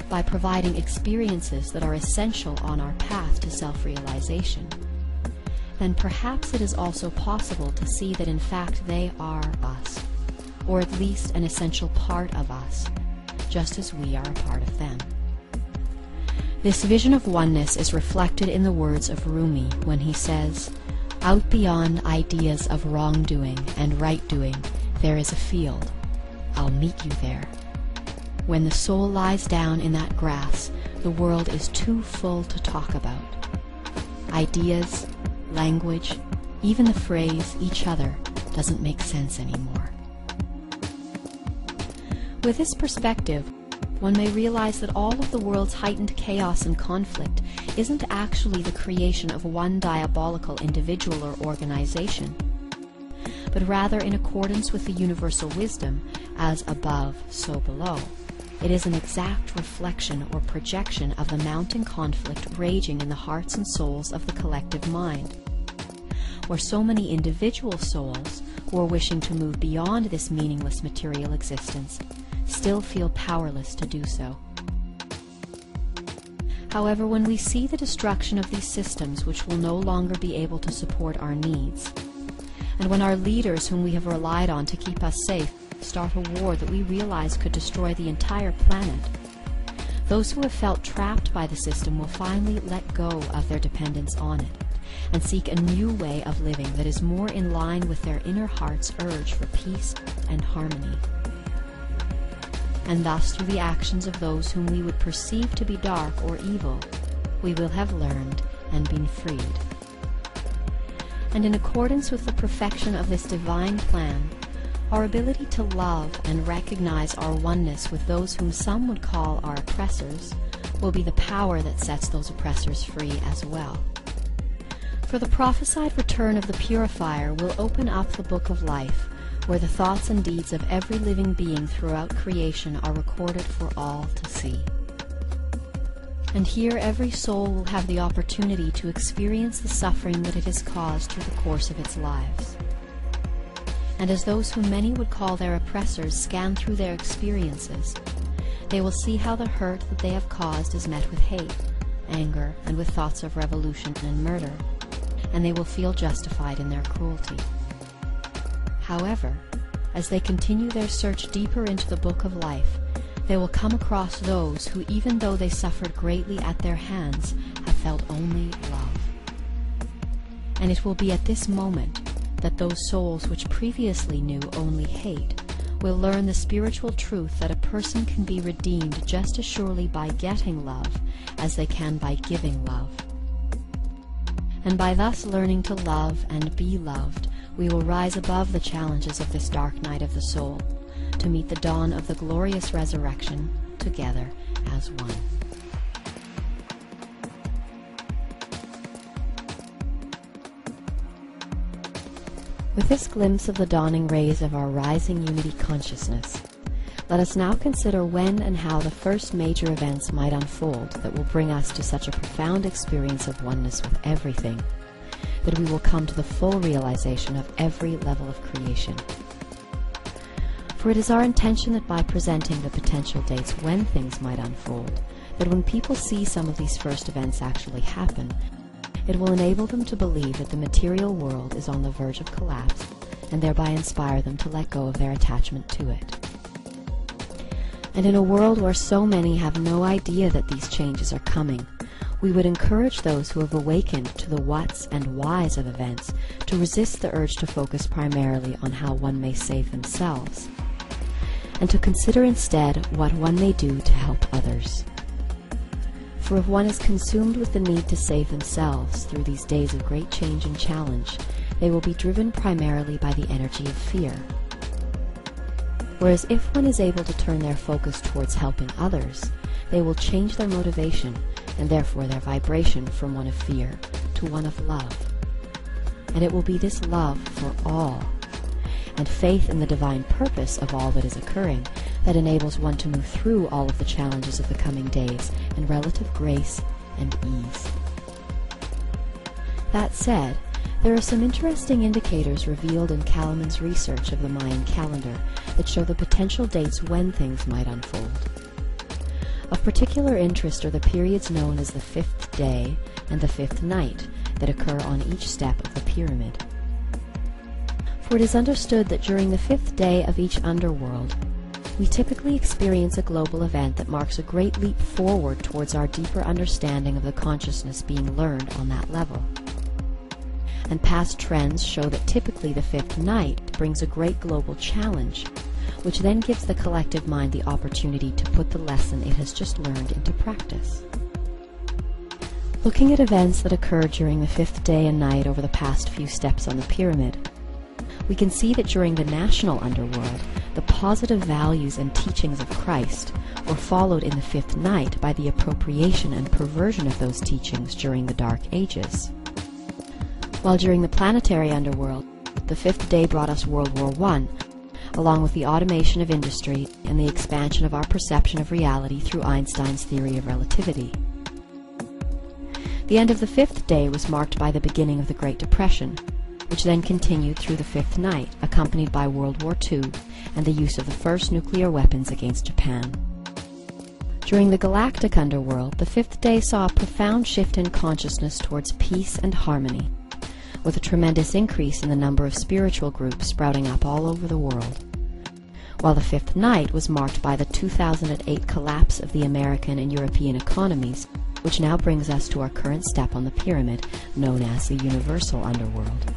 by providing experiences that are essential on our path to self-realization, then perhaps it is also possible to see that in fact they are us, or at least an essential part of us, just as we are a part of them. This vision of oneness is reflected in the words of Rumi when he says, "Out beyond ideas of wrongdoing and right-doing, there is a field. I'll meet you there. When the soul lies down in that grass, the world is too full to talk about. Ideas, language, even the phrase each other doesn't make sense anymore." With this perspective, one may realize that all of the world's heightened chaos and conflict isn't actually the creation of one diabolical individual or organization, but rather in accordance with the universal wisdom, as above, so below. It is an exact reflection or projection of the mounting conflict raging in the hearts and souls of the collective mind, where so many individual souls who are wishing to move beyond this meaningless material existence still feel powerless to do so. However, when we see the destruction of these systems which will no longer be able to support our needs, and when our leaders whom we have relied on to keep us safe start a war that we realize could destroy the entire planet, those who have felt trapped by the system will finally let go of their dependence on it and seek a new way of living that is more in line with their inner heart's urge for peace and harmony. And thus, through the actions of those whom we would perceive to be dark or evil, we will have learned and been freed. And in accordance with the perfection of this divine plan, our ability to love and recognize our oneness with those whom some would call our oppressors will be the power that sets those oppressors free as well. For the prophesied return of the purifier will open up the book of life, where the thoughts and deeds of every living being throughout creation are recorded for all to see. And here every soul will have the opportunity to experience the suffering that it has caused through the course of its lives. And as those whom many would call their oppressors scan through their experiences, they will see how the hurt that they have caused is met with hate, anger, and with thoughts of revolution and murder, and they will feel justified in their cruelty. However, as they continue their search deeper into the book of life, they will come across those who, even though they suffered greatly at their hands, have felt only love. And it will be at this moment that those souls which previously knew only hate will learn the spiritual truth that a person can be redeemed just as surely by getting love as they can by giving love. And by thus learning to love and be loved, we will rise above the challenges of this dark night of the soul, to meet the dawn of the glorious resurrection together as one. With this glimpse of the dawning rays of our rising unity consciousness, let us now consider when and how the first major events might unfold that will bring us to such a profound experience of oneness with everything, that we will come to the full realization of every level of creation. For it is our intention that by presenting the potential dates when things might unfold, that when people see some of these first events actually happen, it will enable them to believe that the material world is on the verge of collapse, and thereby inspire them to let go of their attachment to it. And in a world where so many have no idea that these changes are coming, we would encourage those who have awakened to the whats and whys of events to resist the urge to focus primarily on how one may save themselves, and to consider instead what one may do to help others. For if one is consumed with the need to save themselves through these days of great change and challenge, they will be driven primarily by the energy of fear. Whereas if one is able to turn their focus towards helping others, they will change their motivation, and therefore their vibration, from one of fear to one of love. And it will be this love for all, and faith in the divine purpose of all that is occurring, that enables one to move through all of the challenges of the coming days in relative grace and ease. That said, there are some interesting indicators revealed in Kalaman's research of the Mayan calendar that show the potential dates when things might unfold. Of particular interest are the periods known as the fifth day and the fifth night that occur on each step of the pyramid. For it is understood that during the fifth day of each underworld, we typically experience a global event that marks a great leap forward towards our deeper understanding of the consciousness being learned on that level. And past trends show that typically the fifth night brings a great global challenge, which then gives the collective mind the opportunity to put the lesson it has just learned into practice. Looking at events that occurred during the fifth day and night over the past few steps on the pyramid, we can see that during the national underworld, the positive values and teachings of Christ were followed in the fifth night by the appropriation and perversion of those teachings during the Dark Ages. While during the planetary underworld, the fifth day brought us World War I, along with the automation of industry and the expansion of our perception of reality through Einstein's theory of relativity. The end of the fifth day was marked by the beginning of the Great Depression, which then continued through the fifth night, accompanied by World War II and the use of the first nuclear weapons against Japan. During the galactic underworld, the fifth day saw a profound shift in consciousness towards peace and harmony, with a tremendous increase in the number of spiritual groups sprouting up all over the world. While the fifth night was marked by the 2008 collapse of the American and European economies, which now brings us to our current step on the pyramid, known as the universal underworld.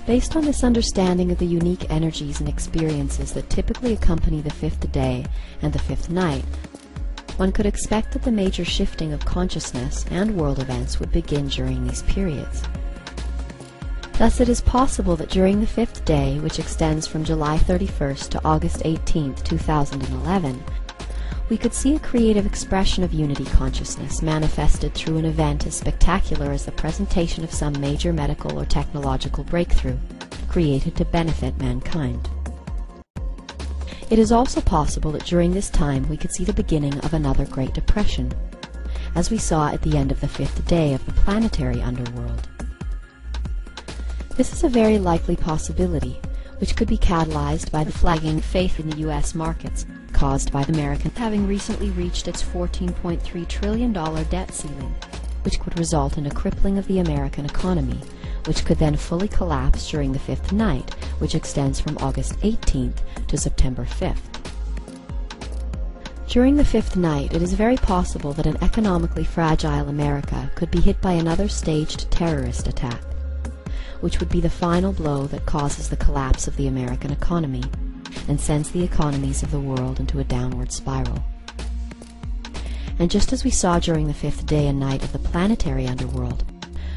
Based on this understanding of the unique energies and experiences that typically accompany the fifth day and the fifth night, one could expect that the major shifting of consciousness and world events would begin during these periods. Thus it is possible that during the fifth day, which extends from July 31st to August 18th, 2011, we could see a creative expression of unity consciousness manifested through an event as spectacular as the presentation of some major medical or technological breakthrough, created to benefit mankind. It is also possible that during this time we could see the beginning of another Great Depression, as we saw at the end of the fifth day of the planetary underworld. This is a very likely possibility, which could be catalyzed by the flagging faith in the U.S. markets, caused by the American having recently reached its $14.3 trillion debt ceiling, which could result in a crippling of the American economy, which could then fully collapse during the fifth night, which extends from August 18th to September 5th. During the fifth night, it is very possible that an economically fragile America could be hit by another staged terrorist attack, which would be the final blow that causes the collapse of the American economy and sends the economies of the world into a downward spiral. And just as we saw during the fifth day and night of the planetary underworld,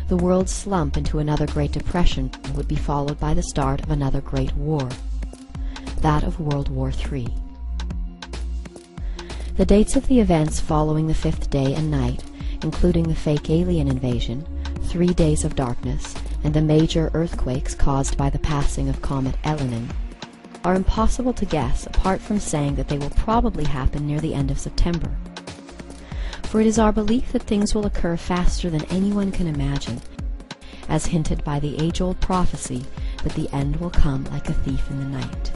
the world's slump into another Great Depression would be followed by the start of another Great War, that of World War III. The dates of the events following the fifth day and night, including the fake alien invasion, 3 days of darkness, and the major earthquakes caused by the passing of Comet Elenin, are impossible to guess apart from saying that they will probably happen near the end of September. For it is our belief that things will occur faster than anyone can imagine, as hinted by the age-old prophecy that the end will come like a thief in the night.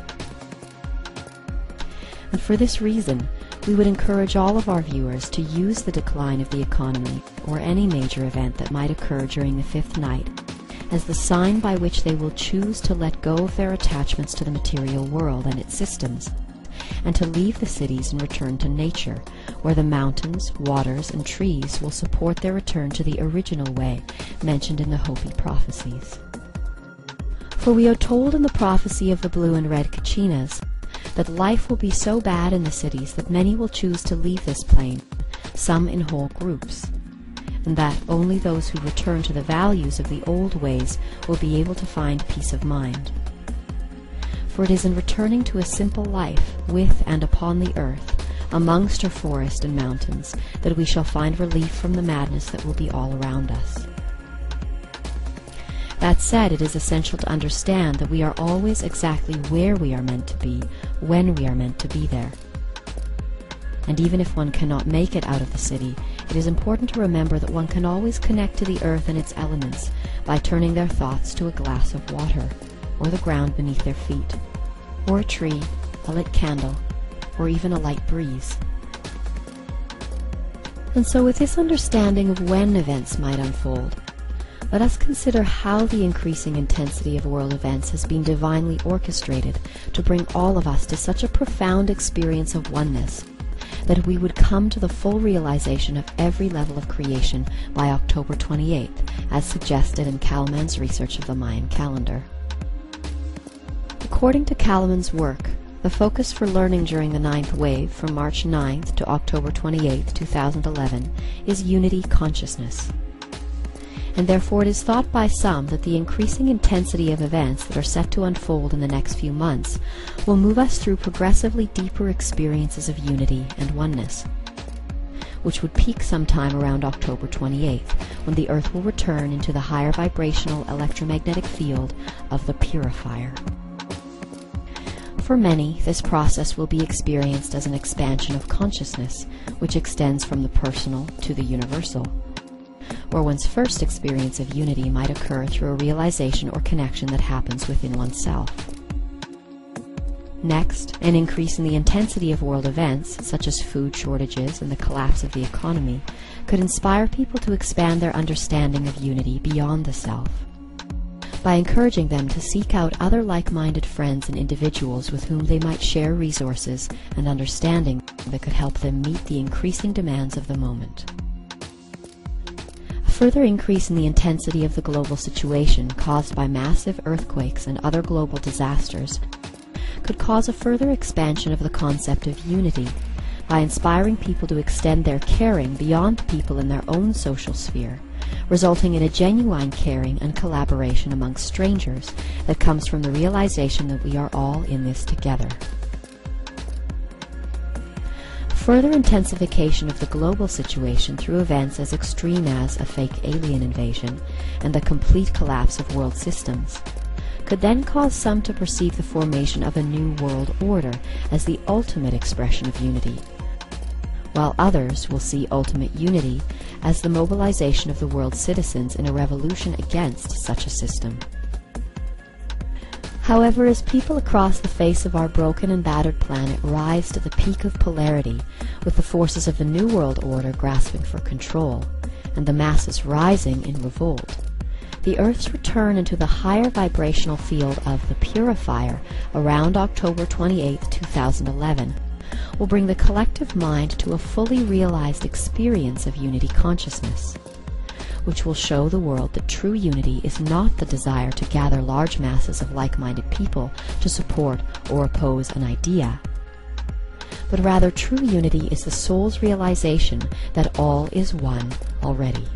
And for this reason, we would encourage all of our viewers to use the decline of the economy or any major event that might occur during the fifth night as the sign by which they will choose to let go of their attachments to the material world and its systems, and to leave the cities and return to nature, where the mountains, waters, and trees will support their return to the original way mentioned in the Hopi prophecies. For we are told in the prophecy of the blue and red Kachinas that life will be so bad in the cities that many will choose to leave this plane, some in whole groups, and that only those who return to the values of the old ways will be able to find peace of mind. For it is in returning to a simple life with and upon the earth, amongst her forest and mountains, that we shall find relief from the madness that will be all around us. That said, it is essential to understand that we are always exactly where we are meant to be, when we are meant to be there. And even if one cannot make it out of the city, it is important to remember that one can always connect to the earth and its elements by turning their thoughts to a glass of water, or the ground beneath their feet, or a tree, a lit candle, or even a light breeze. And so with this understanding of when events might unfold, let us consider how the increasing intensity of world events has been divinely orchestrated to bring all of us to such a profound experience of oneness that we would come to the full realization of every level of creation by October 28th, as suggested in Kalaman's research of the Mayan calendar. According to Kalaman's work, the focus for learning during the 9th wave from March 9th to October 28th, 2011 is unity consciousness. And therefore it is thought by some that the increasing intensity of events that are set to unfold in the next few months will move us through progressively deeper experiences of unity and oneness, which would peak sometime around October 28th, when the Earth will return into the higher vibrational electromagnetic field of the purifier. For many, this process will be experienced as an expansion of consciousness, which extends from the personal to the universal, where one's first experience of unity might occur through a realization or connection that happens within oneself. Next, an increase in the intensity of world events, such as food shortages and the collapse of the economy, could inspire people to expand their understanding of unity beyond the self, by encouraging them to seek out other like-minded friends and individuals with whom they might share resources and understanding that could help them meet the increasing demands of the moment. A further increase in the intensity of the global situation caused by massive earthquakes and other global disasters could cause a further expansion of the concept of unity by inspiring people to extend their caring beyond people in their own social sphere, resulting in a genuine caring and collaboration amongst strangers that comes from the realization that we are all in this together. Further intensification of the global situation through events as extreme as a fake alien invasion and the complete collapse of world systems could then cause some to perceive the formation of a new world order as the ultimate expression of unity, while others will see ultimate unity as the mobilization of the world's citizens in a revolution against such a system. However, as people across the face of our broken and battered planet rise to the peak of polarity, with the forces of the New World Order grasping for control, and the masses rising in revolt, the Earth's return into the higher vibrational field of the purifier around October 28, 2011, will bring the collective mind to a fully realized experience of unity consciousness, which will show the world that true unity is not the desire to gather large masses of like-minded people to support or oppose an idea, but rather true unity is the soul's realization that all is one already.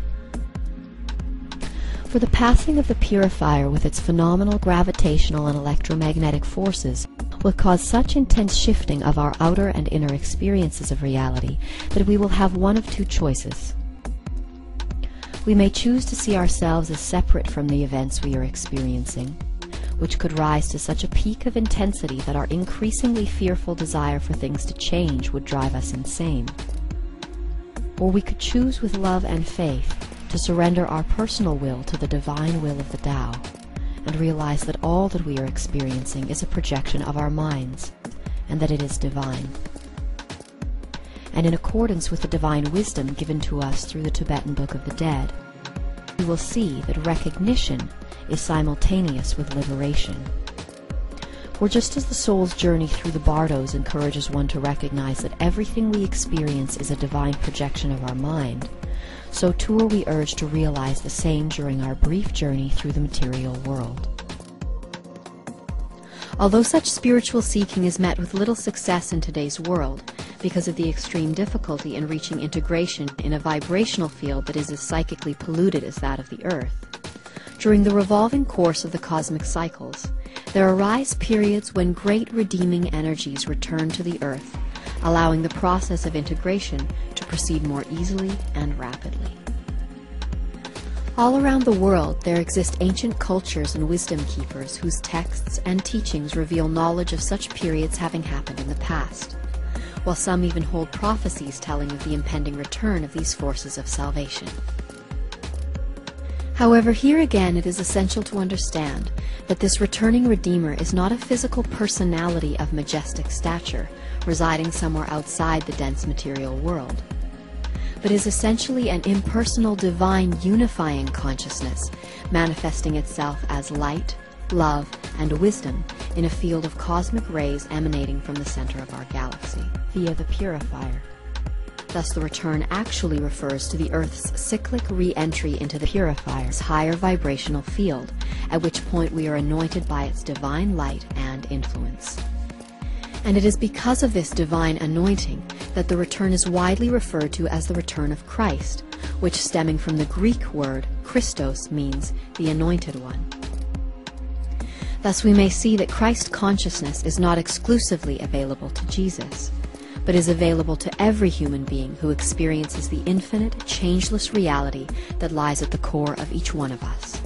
For the passing of the purifier with its phenomenal gravitational and electromagnetic forces will cause such intense shifting of our outer and inner experiences of reality that we will have one of two choices. We may choose to see ourselves as separate from the events we are experiencing, which could rise to such a peak of intensity that our increasingly fearful desire for things to change would drive us insane. Or we could choose with love and faith to surrender our personal will to the divine will of the Tao, and realize that all that we are experiencing is a projection of our minds, and that it is divine. And in accordance with the divine wisdom given to us through the Tibetan Book of the Dead, we will see that recognition is simultaneous with liberation. For just as the soul's journey through the bardos encourages one to recognize that everything we experience is a divine projection of our mind, so too are we urged to realize the same during our brief journey through the material world. Although such spiritual seeking is met with little success in today's world, because of the extreme difficulty in reaching integration in a vibrational field that is as psychically polluted as that of the Earth, during the revolving course of the cosmic cycles, there arise periods when great redeeming energies return to the Earth, allowing the process of integration to proceed more easily and rapidly. All around the world there exist ancient cultures and wisdom keepers whose texts and teachings reveal knowledge of such periods having happened in the past, while some even hold prophecies telling of the impending return of these forces of salvation. However, here again it is essential to understand that this returning Redeemer is not a physical personality of majestic stature, residing somewhere outside the dense material world, but is essentially an impersonal divine unifying consciousness, manifesting itself as light, love, and wisdom in a field of cosmic rays emanating from the center of our galaxy, via the purifier. Thus the return actually refers to the Earth's cyclic re-entry into the purifier's higher vibrational field, at which point we are anointed by its divine light and influence. And it is because of this divine anointing that the return is widely referred to as the return of Christ, which, stemming from the Greek word Christos, means the anointed one. Thus we may see that Christ consciousness is not exclusively available to Jesus, but is available to every human being who experiences the infinite, changeless reality that lies at the core of each one of us.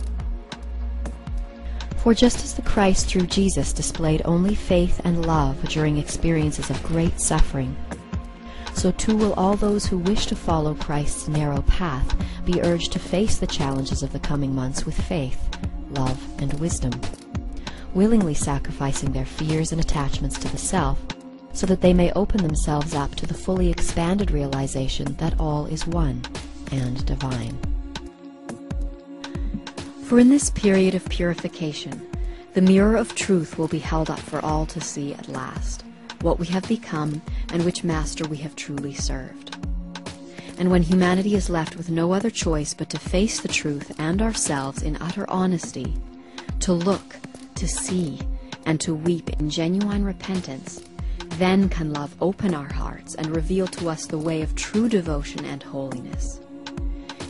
For just as the Christ through Jesus displayed only faith and love during experiences of great suffering, so too will all those who wish to follow Christ's narrow path be urged to face the challenges of the coming months with faith, love, and wisdom, willingly sacrificing their fears and attachments to the self, so that they may open themselves up to the fully expanded realization that all is one and divine. For in this period of purification, the mirror of truth will be held up for all to see at last, what we have become and which master we have truly served. And when humanity is left with no other choice but to face the truth and ourselves in utter honesty, to look, to see, and to weep in genuine repentance, then can love open our hearts and reveal to us the way of true devotion and holiness.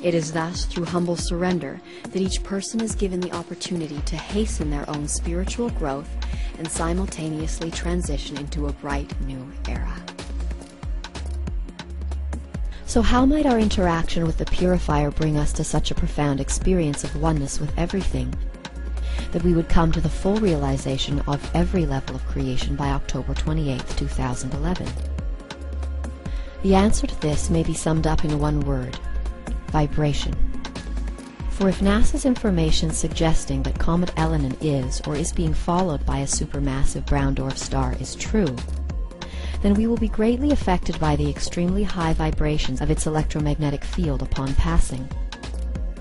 It is thus through humble surrender that each person is given the opportunity to hasten their own spiritual growth and simultaneously transition into a bright new era. So how might our interaction with the purifier bring us to such a profound experience of oneness with everything, that we would come to the full realization of every level of creation by October 28, 2011? The answer to this may be summed up in one word: vibration. For if NASA's information suggesting that Comet Elenin is or is being followed by a supermassive brown dwarf star is true, then we will be greatly affected by the extremely high vibrations of its electromagnetic field upon passing,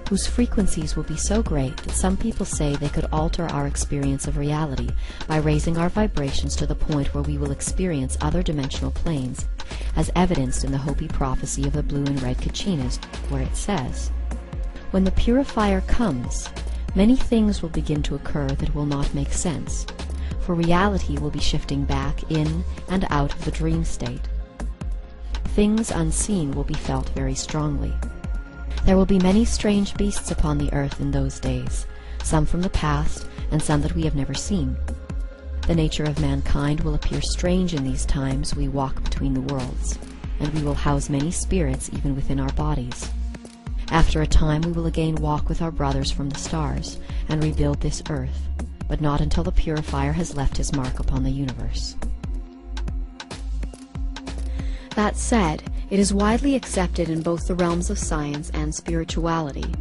whose frequencies will be so great that some people say they could alter our experience of reality by raising our vibrations to the point where we will experience other dimensional planes, as evidenced in the Hopi prophecy of the blue and red Kachinas, where it says, When the purifier comes, many things will begin to occur that will not make sense, for reality will be shifting back in and out of the dream state. Things unseen will be felt very strongly. There will be many strange beasts upon the earth in those days, some from the past and some that we have never seen. The nature of mankind will appear strange in these times we walk between the worlds, and we will house many spirits even within our bodies. After a time we will again walk with our brothers from the stars and rebuild this earth, but not until the purifier has left his mark upon the universe. That said, it is widely accepted in both the realms of science and spirituality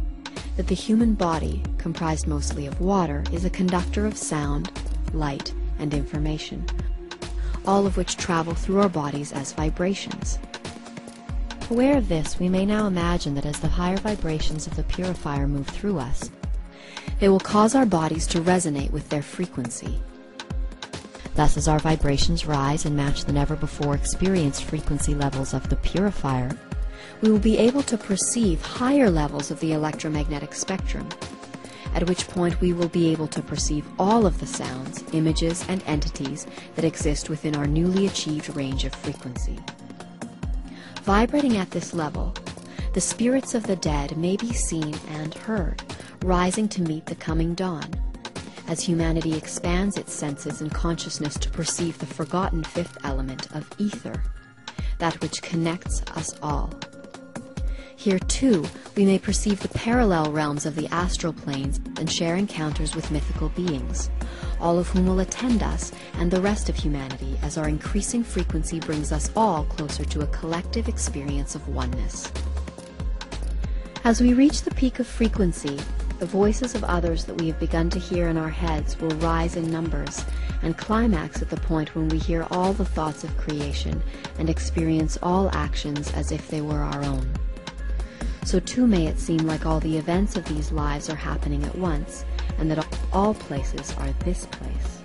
that the human body, comprised mostly of water, is a conductor of sound, light, and information, all of which travel through our bodies as vibrations. Aware of this, we may now imagine that as the higher vibrations of the purifier move through us, they will cause our bodies to resonate with their frequency. Thus, as our vibrations rise and match the never-before experienced frequency levels of the purifier, we will be able to perceive higher levels of the electromagnetic spectrum, at which point we will be able to perceive all of the sounds, images, and entities that exist within our newly achieved range of frequency. Vibrating at this level, the spirits of the dead may be seen and heard, rising to meet the coming dawn, as humanity expands its senses and consciousness to perceive the forgotten fifth element of ether, that which connects us all. Here, too, we may perceive the parallel realms of the astral planes and share encounters with mythical beings, all of whom will attend us and the rest of humanity as our increasing frequency brings us all closer to a collective experience of oneness. As we reach the peak of frequency, the voices of others that we have begun to hear in our heads will rise in numbers and climax at the point when we hear all the thoughts of creation and experience all actions as if they were our own. So too may it seem like all the events of these lives are happening at once, and that all places are this place.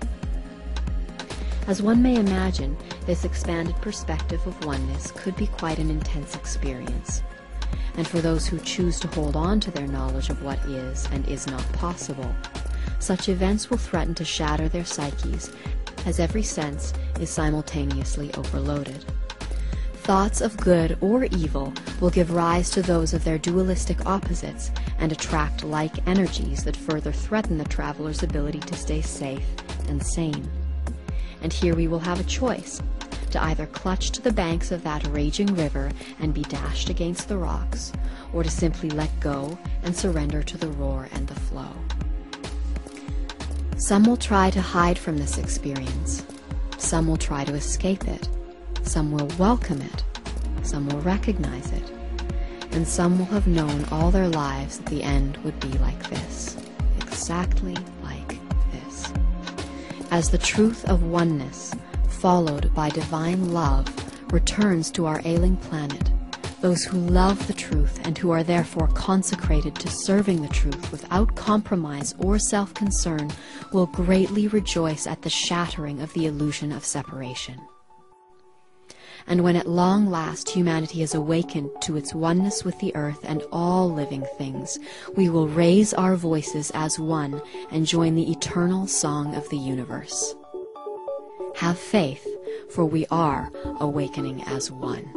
As one may imagine, this expanded perspective of oneness could be quite an intense experience. And for those who choose to hold on to their knowledge of what is and is not possible, such events will threaten to shatter their psyches, as every sense is simultaneously overloaded. Thoughts of good or evil will give rise to those of their dualistic opposites and attract like energies that further threaten the traveler's ability to stay safe and sane. And here we will have a choice, to either clutch to the banks of that raging river and be dashed against the rocks, or to simply let go and surrender to the roar and the flow. Some will try to hide from this experience. Some will try to escape it. Some will welcome it, some will recognize it, and some will have known all their lives that the end would be like this, exactly like this. As the truth of oneness, followed by divine love, returns to our ailing planet, those who love the truth and who are therefore consecrated to serving the truth without compromise or self-concern will greatly rejoice at the shattering of the illusion of separation. And when at long last humanity is awakened to its oneness with the earth and all living things, we will raise our voices as one and join the eternal song of the universe. Have faith, for we are awakening as one.